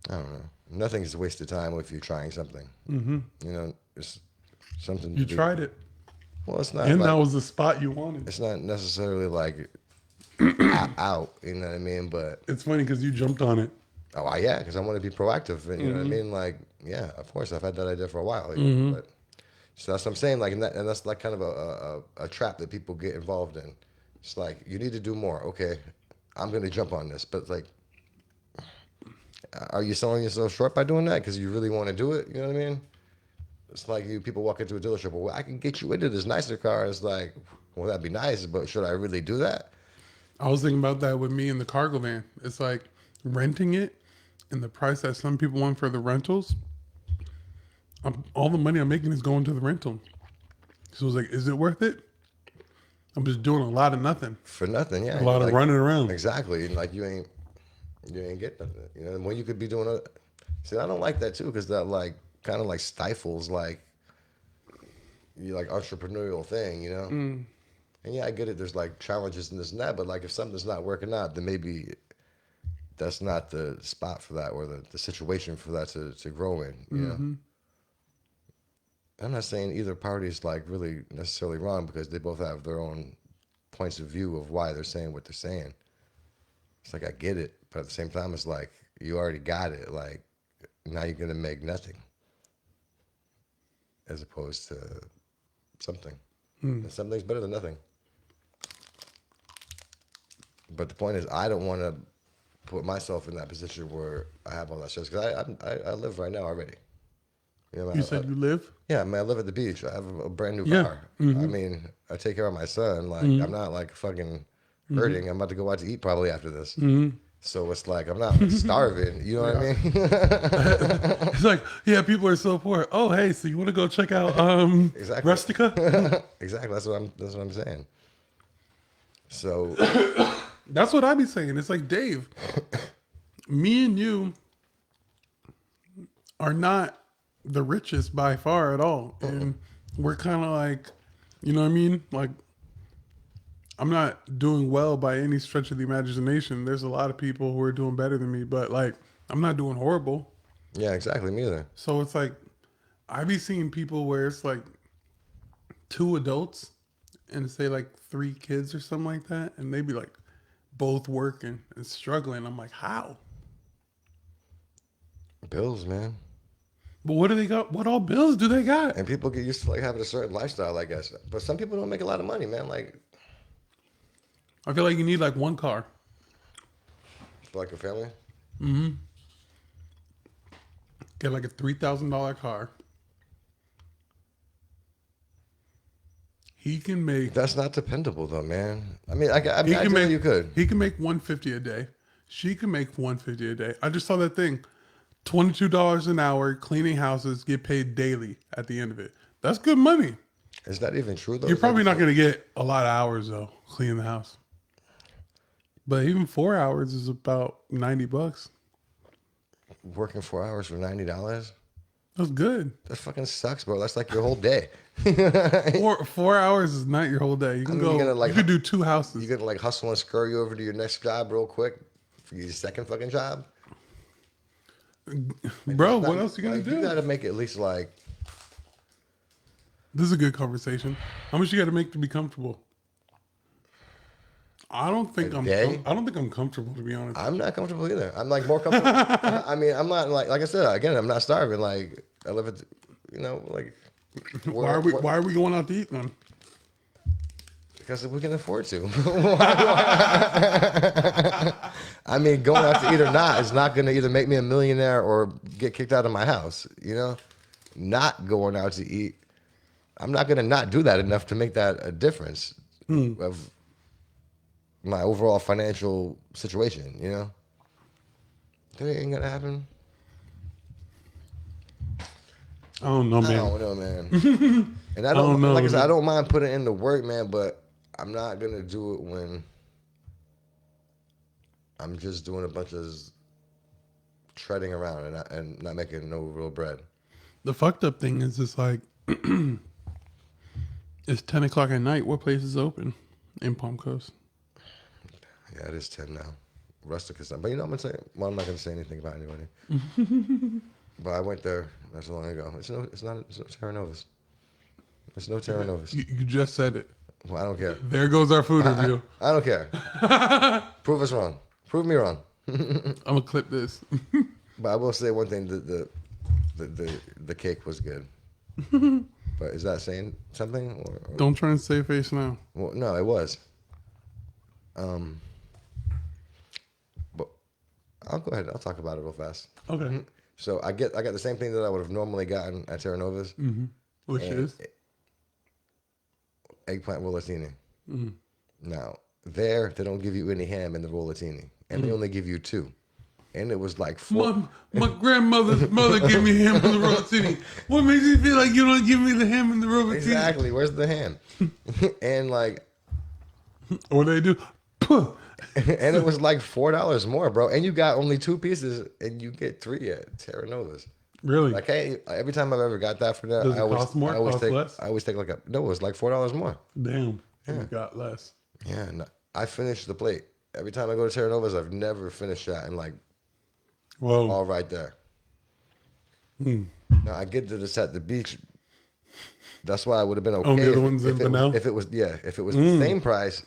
I don't know. Nothing's a waste of time if you're trying something. Mm-hmm. It's something to You be. tried it, Well, it's not and that like was the spot you wanted. it's not necessarily like out. You know what I mean? But It's funny because you jumped on it. yeah, because I want to be proactive. And, you know what I Mm-hmm. mean? Like yeah, of course I've had that idea for a while. Mm-hmm. But so that's what I'm saying. Like and that's like kind of a trap that people get involved in. It's like you need to do more. Okay, I'm gonna jump on this, but like, are you selling yourself short by doing that? Because you really want to do it. You know what I mean? It's like you people walk into a dealership. Well, I can get you into this nicer car. It's like, well, that'd be nice, but should I really do that? I was thinking about that with me in the cargo van. It's like renting it and the price that some people want for the rentals. All the money I'm making is going to the rental. So it's like, is it worth it? I'm just doing a lot of nothing, For nothing, a yeah. lot of Like running around. exactly, and like you ain't getting nothing. When you could be doing other. See, I don't like that too because that like kind of like stifles like you like entrepreneurial thing. And yeah, I get it. There's like challenges and this and that, but like if something's not working out, then maybe that's not the spot for that or the situation for that to grow in. Mm-hmm. I'm not saying either party is like really necessarily wrong because they both have their own points of view of why they're saying what they're saying. It's like I get it, but at the same time, it's like you already got it. Like now you're gonna make nothing as opposed to something. And something's better than nothing. But the point is, I don't want to put myself in that position where I have all that stress because I live right now already. You said you live? Yeah, I mean, I live at the beach. I have a brand new Yeah. car. I Mm-hmm. mean, I take care of my son. Like, Mm-hmm. I'm not like fucking hurting. I'm about to go out to eat probably after this. Mm-hmm. So it's like I'm not like, starving. You know what I Yeah. mean? It's like, yeah, people are so poor. Oh, hey, so you want to go check out Exactly. Rustica? Exactly. That's what I'm saying. So That's what I be saying. It's like, Dave, me and you are not the richest by far at all. And we're kind of like, you know what I mean? Like, I'm not doing well by any stretch of the imagination. There's a lot of people who are doing better than me, but like, I'm not doing horrible. yeah, exactly. Me either. So it's like, I be seeing people where it's like two adults and say like three kids or something like that. And they be like both working and struggling. I'm like, how? Bills, man. But what do they got? What all bills do they got? And people get used to like having a certain lifestyle, I guess. But some people don't make a lot of money, man. Like I feel like you need like one car. for like a family. Mm-hmm. Get like a $3,000 car. He can make. That's not dependable though, man. I mean, I He mean, can ideally make. you could. He can make 150 a day. She can make 150 a day. I just saw that thing. $22 an hour cleaning houses, get paid daily at the end of it. That's good money. Is that even true though? You're Is that probably just not going to get a lot of hours though cleaning the house. But even 4 hours is about $90. working 4 hours for $90? That's good. That fucking sucks, bro. That's like your whole day. 4 hours is not your whole day. You I can mean, go. You could do two you're houses, gonna like hustle and scurry over to your next job real quick for your second fucking job. Like bro. that's not What else you gonna like you do? got to make at least like This is a good conversation. How much you got to make to be comfortable? I don't a think I'm. day. I don't think I'm comfortable, to be honest. I'm not comfortable either. I'm like more comfortable. I mean, I'm not like I said again. I'm not starving. Like I live at, like Why where, are we? where Why are we going out to eat then? because we can afford to. I mean, going out to eat or not is not going to either make me a millionaire or get kicked out of my house. Not going out to eat. I'm not going to not do that enough to make that a difference of my overall financial situation. That ain't gonna happen. I don't know, I man. don't know, man. And I I don't don't know. like I said, I don't mind putting in the work, man, but I'm not gonna do it when I'm just doing a bunch of treading around and not making no real bread. The fucked up thing is, it's like it's 10 o'clock at night. What place is open in Palm Coast? Yeah, it is 10 now. Rustic is done. But I'm gonna say, well, I'm not gonna say anything about anybody. But I went there not so long ago. It's no Terra Novas. It's no Terra Novas. You just said it. Well, I don't care. There goes our food review. I don't care. Prove us wrong. Prove me wrong. I'm gonna clip this. But I will say one thing: the cake was good. But is that saying something? Don't try and save face now. Well, no, it was. But I'll go ahead. I'll talk about it real fast. Okay. So I got the same thing that I would have normally gotten at Terra Nova's. Which and is? Eggplant rollatini. Now there they don't give you any ham in the rollatini, and they only give you two. And it was like four. My grandmother's mother gave me ham in the rotini. What makes you feel like you don't give me the ham in the rotini? Exactly. Where's the ham? And like, Or they do. Puh. and it was like $4 more, bro. And you got only two pieces, and you get three at Terra Nova's. Really? Like, hey, every time I've ever got that for that, Does it cost more? I always Cost take, less? I always take like no, it was like $4 more. Damn. You got less. Yeah, and I finished the plate. Every time I go to Terra Nova's, I've never finished that, and like Whoa. all right there. Now I get to this at the beach. That's why I would have been okay Only the ones in Vanel? if it was the same price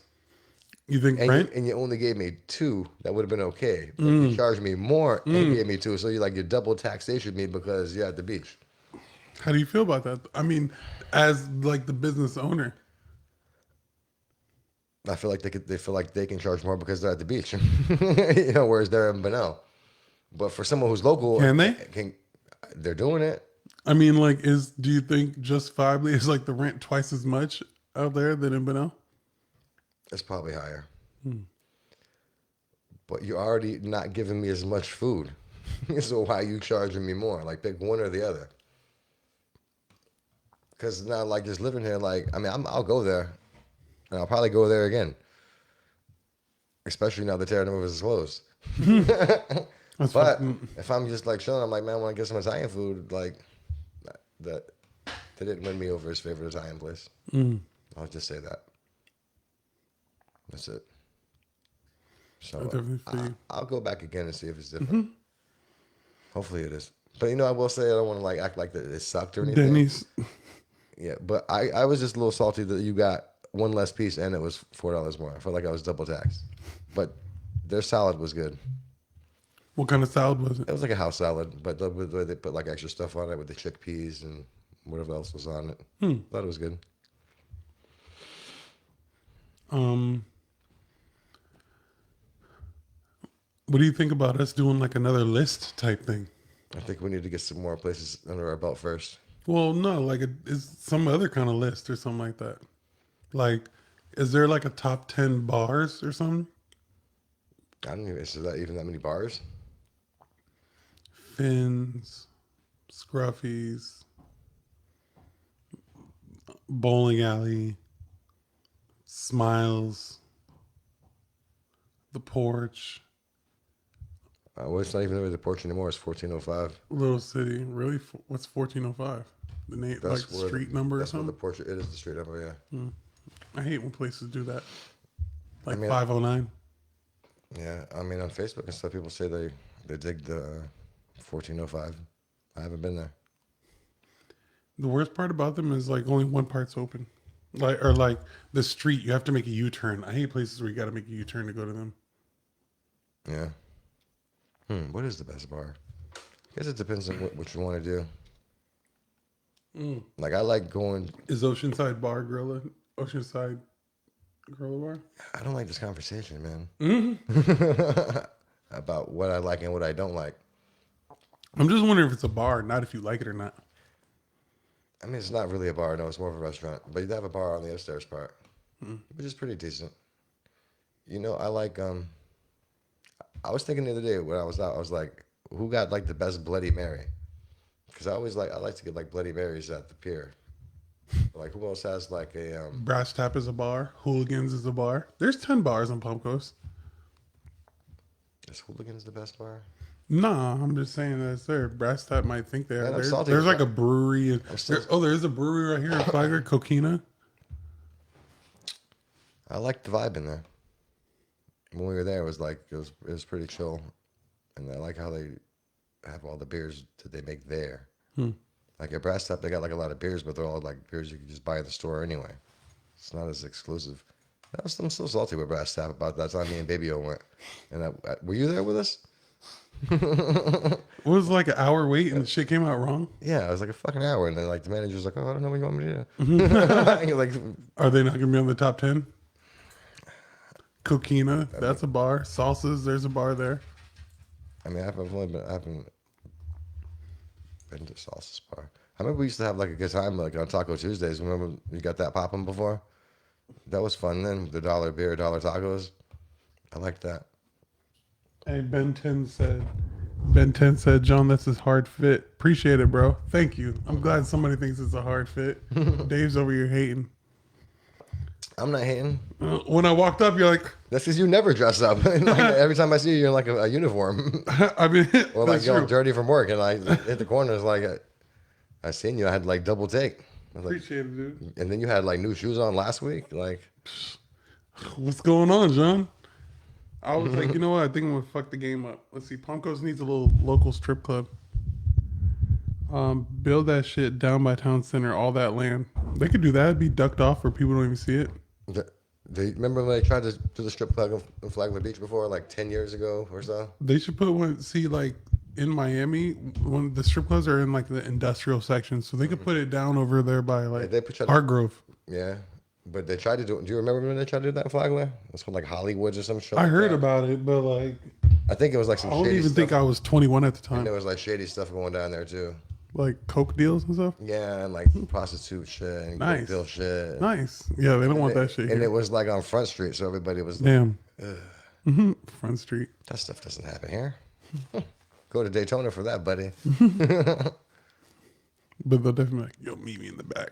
You think and Brent? you only gave me two, that would have been okay. But you charged me more and gave me two, so you double taxation me because you're at the beach. How do you feel about that? I mean, as like the business owner. I feel like they feel like they can charge more because they're at the beach, whereas they're in Benel. But for someone who's local, Can they? They're doing it. I mean, like, do you think justifiably is like the rent twice as much out there than in Benel? It's probably higher. But you're already not giving me as much food. So why are you charging me more? Like, pick one or the other. Because now, like, just living here, like, I mean, I'll go there. And I'll probably go there again. Especially now the Terra Nova is closed. But if I'm just, like, chilling, I'm like, man, I want to get some Italian food. Like, that they didn't win me over his favorite Italian place. I'll just say that. That's it. So I'll go back again and see if it's different. Hopefully it is. But I will say I don't want to like act like that it sucked or anything. Denny's. Yeah, but I was just a little salty that you got one less piece and it was $4 more. I felt like I was double taxed. But their salad was good. What kind of salad was it? It was like a house salad, but they put like extra stuff on it with the chickpeas and whatever else was on it. Thought it was good. What do you think about us doing like another list type thing? I think we need to get some more places under our belt first. Well, no, like it's some other kind of list or something like that. Like, is there like a top 10 bars or something? I don't even, is that even that many bars? Fins, Scruffy's, Bowling Alley, Smiles, The Porch, Well, it's not even really the porch anymore. It's 1405. Little City. Really? What's 1405? The name, like That's where street number or that's where the something? porch. It is the street number. Yeah. I hate when places do that. I Like mean, 509. yeah. I mean, on Facebook and stuff, people say they dig the 1405. I haven't been there. The worst part about them is like only one part's open. Like, or like the street, you have to make a U turn. I hate places where you got to make a U turn to go to them. Yeah. What is the best bar? I guess it depends on what you want to do. Like I like going. Is Oceanside Bar Gorilla? Oceanside Gorilla Bar? I don't like this conversation, man. Mm-hmm. About what I like and what I don't like. I'm just wondering if it's a bar, not if you like it or not. I mean, it's not really a bar. No, it's more of a restaurant. But you have a bar on the upstairs part, which is pretty decent. You know, I like. I was thinking the other day when I was out, I was like, who got like the best Bloody Mary? Because I like to get like Bloody Marys at the pier. Like who else has like a Brass Tap is a bar. Hooligans is a bar. There's 10 bars on Palm Coast. is Hooligans the best bar? Nah, I'm just saying that's there. Brass Tap might think they are. Man, I'm salty There's with like a brewery. There is a brewery right here in Flagler, Coquina. I like the vibe in there. When we were there, it was pretty chill, and I like how they have all the beers that they make there. Like at Brass Tap, they got like a lot of beers, but they're all like beers you can just buy in the store anyway. It's not as exclusive. I'm still salty with Brass Tap about that time me and Baby O went. And were you there with us? It was like an hour wait and the shit came out wrong. Yeah, it was like a fucking hour, and then like the manager's like, "Oh, I don't know what you want me to do." You're like, Are they not going to be on the top 10? Coquina, that's a bar. Salsas, there's a bar there. I mean, I haven't been to Salsa's bar. I remember we used to have like a good time like on Taco Tuesdays. Remember you got that popping before? That was fun then. The dollar beer, dollar tacos. I liked that. Hey, Ben 10 said, John, that's his hard fit. Appreciate it, bro. Thank you. I'm glad somebody thinks it's a hard fit. Dave's over here hating. I'm not hating. When I walked up, you're like, That's because you never dress up. Like, every time I see you, you're in like a uniform. I mean, Or like that's you're all true. dirty from work, and I hit the corners like I seen you. I had like double take. I was like, Appreciate it, dude. and then you had like new shoes on last week. Like, What's going on, John? I was like, you know what? I think I'm gonna fuck the game up. Let's see. Palm Coast needs a little local strip club. Build that shit down by town center, all that land. They could do that. It'd be ducked off where people don't even see it. they remember when they tried to do the strip club in Flagler Beach before, like 10 years ago or so. They should put one. See, like in Miami, when the strip clubs are in like the industrial section, so they could put it down over there by like They put Park Grove. Yeah, but they tried to do it. Do you remember when they tried to do that in Flagler? It's called like Hollywoods or some shit. I like heard that. about it, but like I think it was like I some don't shady even stuff. think I was 21 at the And time. there was like shady stuff going down there too. Like coke deals and stuff. Yeah, and like prostitute shit and Nice. bill shit. Nice. Yeah, they don't want that shit And here. it was like on Front Street, so everybody was like, Damn. Front Street. that stuff doesn't happen here. Go to Daytona for that, buddy. But they'll definitely be like, yo, meet me in the back.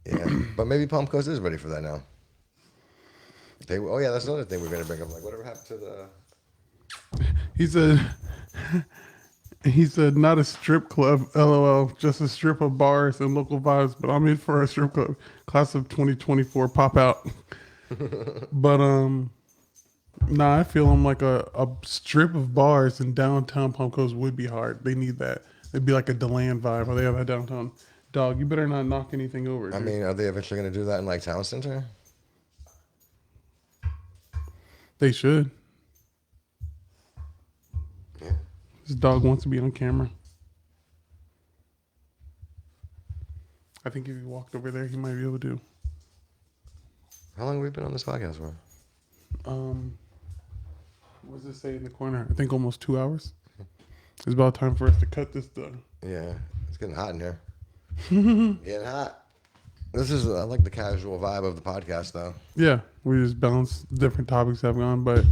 Yeah, but maybe Palm Coast is ready for that now. Oh yeah, that's another thing we're gonna bring up. Like, whatever happened to the? He said, not a strip club, LOL, just a strip of bars and local vibes, but I'm in for a strip club. Class of 2024, pop out. But, nah, I feel I'm like a strip of bars in downtown Palm Coast would be hard. They need that. It'd be like a DeLand vibe, or they have that downtown. Dog, you better not knock anything over. I Dude. mean, are they eventually gonna do that in like Town Center? They should. Yeah. This dog wants to be on camera. I think if he walked over there, he might be able to. How long have we been on this podcast for? What does it say in the corner? I think almost 2 hours. It's about time for us to cut this done. Yeah, it's getting hot in here. Getting hot. I like the casual vibe of the podcast, though. Yeah, we just bounce different topics that have gone. But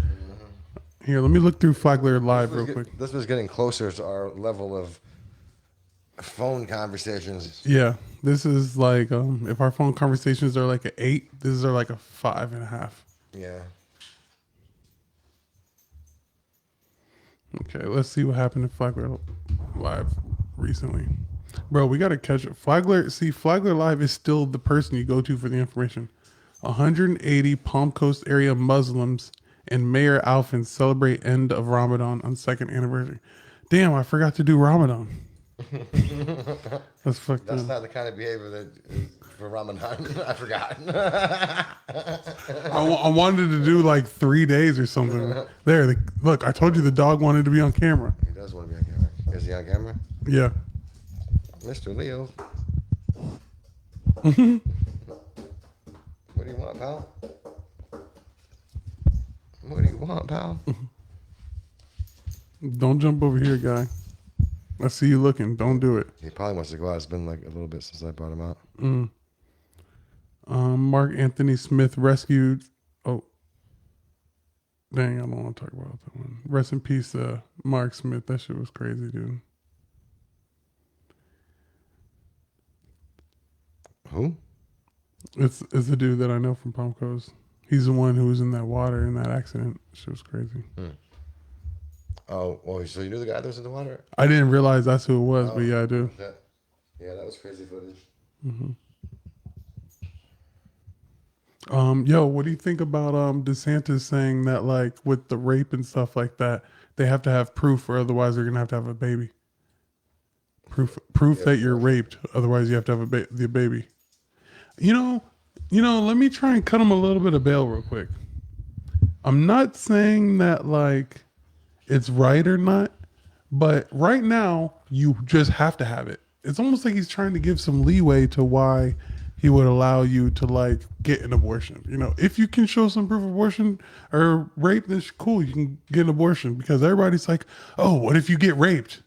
here, let me look through Flagler Live real quick. This was getting closer to our level of phone conversations. Yeah, this is like if our phone conversations are like an 8, this is like a 5.5. Yeah. Okay, let's see what happened to Flagler Live recently. Bro, we gotta catch it. Flagler, see, Flagler Live is still the person you go to for the information. 180 Palm Coast area Muslims and Mayor Alfin celebrate end of Ramadan on second anniversary. Damn, I forgot to do Ramadan. That's fucked That's up. not the kind of behavior that is for Ramadan. I forgot. I wanted to do like 3 days or something. There, look, I told you the dog wanted to be on camera. He does want to be on camera. Is he on camera? Yeah. Mr. Leo. What do you want, pal? What do you want, pal? Don't jump over here, guy. I see you looking. Don't do it. He probably wants to go out. It's been like a little bit since I brought him out. Mark Anthony Smith rescued. Oh, dang! I don't want to talk about that one. Rest in peace, Mark Smith. That shit was crazy, dude. Who? It's a dude that I know from Palm Coast. He's the one who was in that water in that accident. Shit was crazy. Oh, well, so you knew the guy that was in the water? I didn't realize that's who it was, but yeah, I do. Yeah, that was crazy footage. Yo, what do you think about DeSantis saying that like with the rape and stuff like that, they have to have proof, or otherwise they're gonna have to have a baby. Proof that you're raped, otherwise you have to have the baby. You know. Let me try and cut him a little bit of bail real quick. I'm not saying that like it's right or not, but right now you just have to have it. It's almost like he's trying to give some leeway to why he would allow you to like get an abortion. You know, if you can show some proof of abortion or rape, then cool, you can get an abortion, because everybody's like, oh, what if you get raped?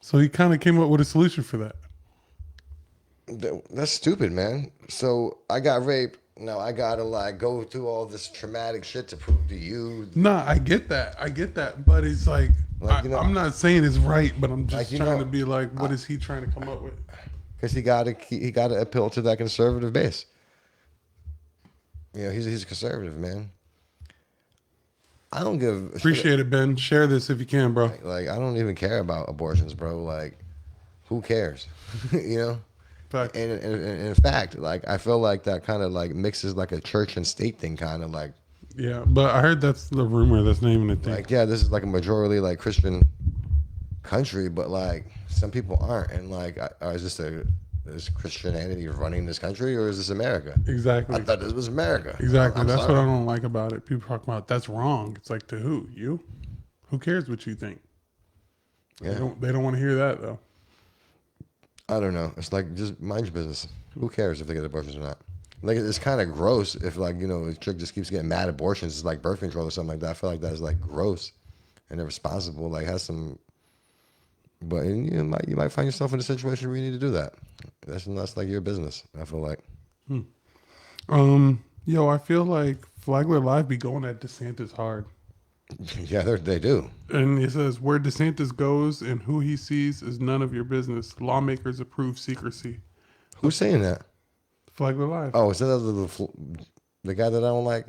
So he kind of came up with a solution for that. That's stupid, man. So I got raped. Now I gotta like go through all this traumatic shit to prove to you. Nah, I get that, but it's like, I'm not saying it's right, but I'm just like, trying to be like, what is he trying to come up with? Because he gotta appeal to that conservative base. You know, he's a conservative, man. I don't give Appreciate it, Ben. Share this if you can, bro. like I don't even care about abortions, bro. Like, who cares? You know. Fact. And in fact, like I feel like that kind of like mixes like a church and state thing, kind of like. Yeah, but I heard that's the rumor that's naming it. Like, yeah, this is like a majority like Christian country, but like some people aren't, and like, is Christianity running this country, or is this America? Exactly. I thought this was America. Exactly. I'm That's sorry. what I don't like about it. People talk about that's wrong. It's like, to who? You? Who cares what you think? Yeah. They don't want to hear that though. I don't know. It's like, just mind your business. Who cares if they get abortions or not? Like, it's kind of gross if, like, you know, a chick just keeps getting mad abortions. It's like birth control or something like that. I feel like that is like gross and irresponsible. Like, has some, but you might find yourself in a situation where you need to do that. That's like your business. I feel like. Yo, I feel like Flagler Live be going at DeSantis hard. Yeah, they do. And it says, where DeSantis goes and who he sees is none of your business. Lawmakers approve secrecy. Who's saying that? Flagler Live. Oh, is that the guy that I don't like?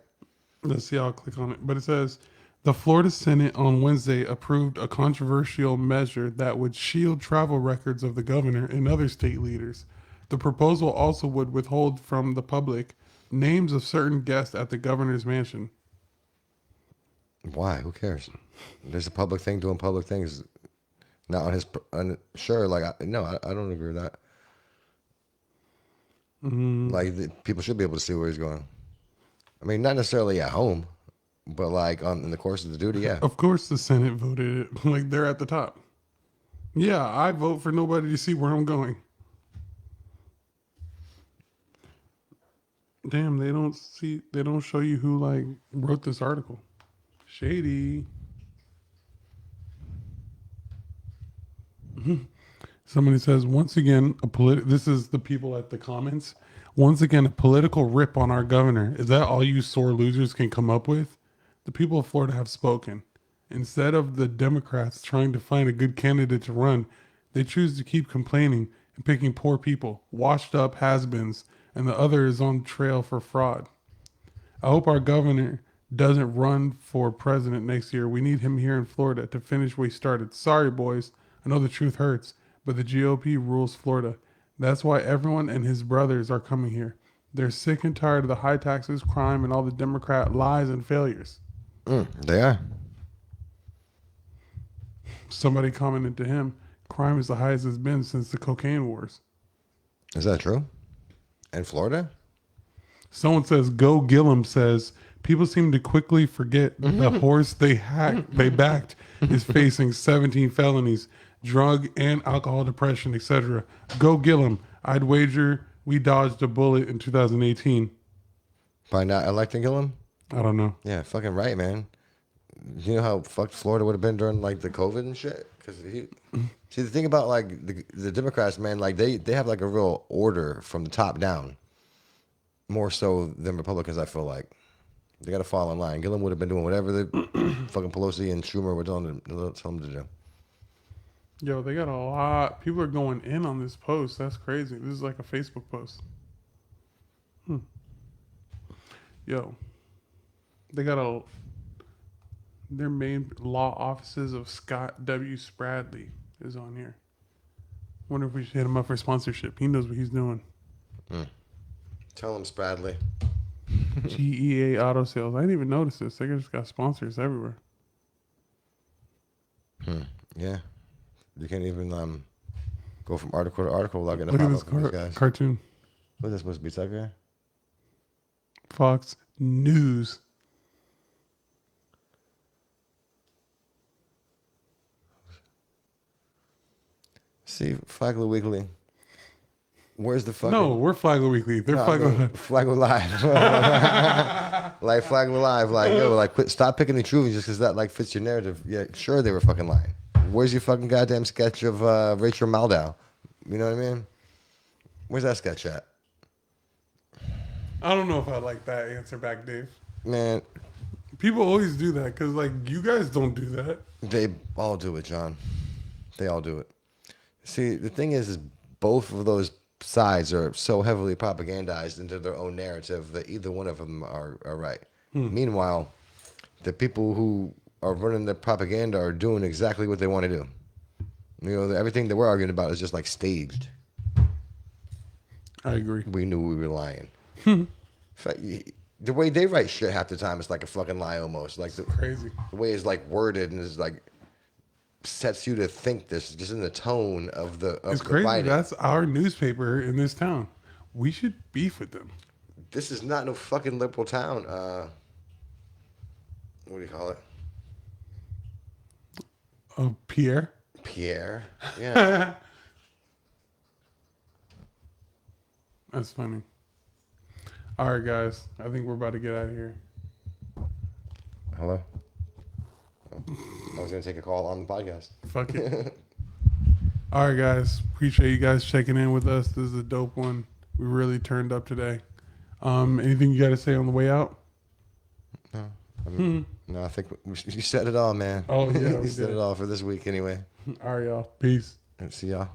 Let's see, I'll click on it. But it says, the Florida Senate on Wednesday approved a controversial measure that would shield travel records of the governor and other state leaders. The proposal also would withhold from the public names of certain guests at the governor's mansion. Why? Who cares? There's a public thing doing public things. Not on his. Sure, like, I don't agree with that. Like, people should be able to see where he's going. I mean, not necessarily at home, but like in the course of the duty, yeah. Of course, the Senate voted it. Like, they're at the top. Yeah, I vote for nobody to see where I'm going. Damn, they don't show you who like wrote this article. Shady. Somebody says, once again, this is the people at the comments. Once again, a political rip on our governor. Is that all you sore losers can come up with? The people of Florida have spoken. Instead of the Democrats trying to find a good candidate to run, they choose to keep complaining and picking poor people, washed up has-beens, and the other is on trail for fraud. I hope our governor doesn't run for president next year, we need him here in Florida to finish what he started. Sorry, boys. I know the truth hurts, but the GOP rules Florida. That's why everyone and his brothers are coming here. They're sick and tired of the high taxes, crime, and all the Democrat lies and failures. They are. Somebody commented to him, crime is the highest it's been since the cocaine wars. Is that true? In Florida? Someone says, Go Gillum says, people seem to quickly forget the horse they backed is facing 17 felonies, drug and alcohol depression, etc. Go Gillum. I'd wager we dodged a bullet in 2018. By not electing Gillum? I don't know. Yeah, fucking right, man. You know how fucked Florida would have been during like the COVID and shit? Because see, the thing about like the Democrats, man, like they have like a real order from the top down, more so than Republicans. I feel like they got to fall in line. Gillum would have been doing whatever the fucking Pelosi and Schumer were telling him to do. Yo, they got a lot. People are going in on this post. That's crazy. This is like a Facebook post. Yo, they got their main law offices of Scott W. Spradley is on here. Wonder if we should hit him up for sponsorship. He knows what he's doing. Tell him, Spradley. GEA Auto Sales. I didn't even notice this. They just got sponsors everywhere. Yeah. You can't even go from article to article without getting Look a at this pop-up from these guys. cartoon. What's this supposed to be, Tucker? Fox News. See, Flagler Weekly. Where's the fucking... No, we're Flagler Weekly. They're Flagler. Flagler Live. Like Flagler Live. Like, yo, like, stop picking the truth just because that, like, fits your narrative. Yeah, sure, they were fucking lying. Where's your fucking goddamn sketch of Rachel Maddow? You know what I mean? Where's that sketch at? I don't know if I like that answer back, Dave. Man, People always do that because, like, you guys don't do that. they all do it, John. They all do it. See, the thing is both of those sides are so heavily propagandized into their own narrative that either one of them are right. Meanwhile, the people who are running the propaganda are doing exactly what they want to do. You know, everything that we're arguing about is just like staged. I agree. We knew we were lying. In fact, the way they write shit half the time is like a fucking lie almost. Like Crazy. the way it's like worded and is like sets you to think this just in the tone of the It's the crazy. writing. That's our newspaper in this town. We should beef with them. This is not no fucking liberal town. What do you call it? Oh, Pierre. Pierre. Yeah. That's funny. All right, guys. I think we're about to get out of here. Hello? Oh, I was going to take a call on the podcast. Fuck it. All right, guys. Appreciate you guys checking in with us. This is a dope one. We really turned up today. Anything you got to say on the way out? No. No, I think you said it all, man. Oh, yeah. You said it all for this week anyway. All right, y'all. Peace. And see y'all.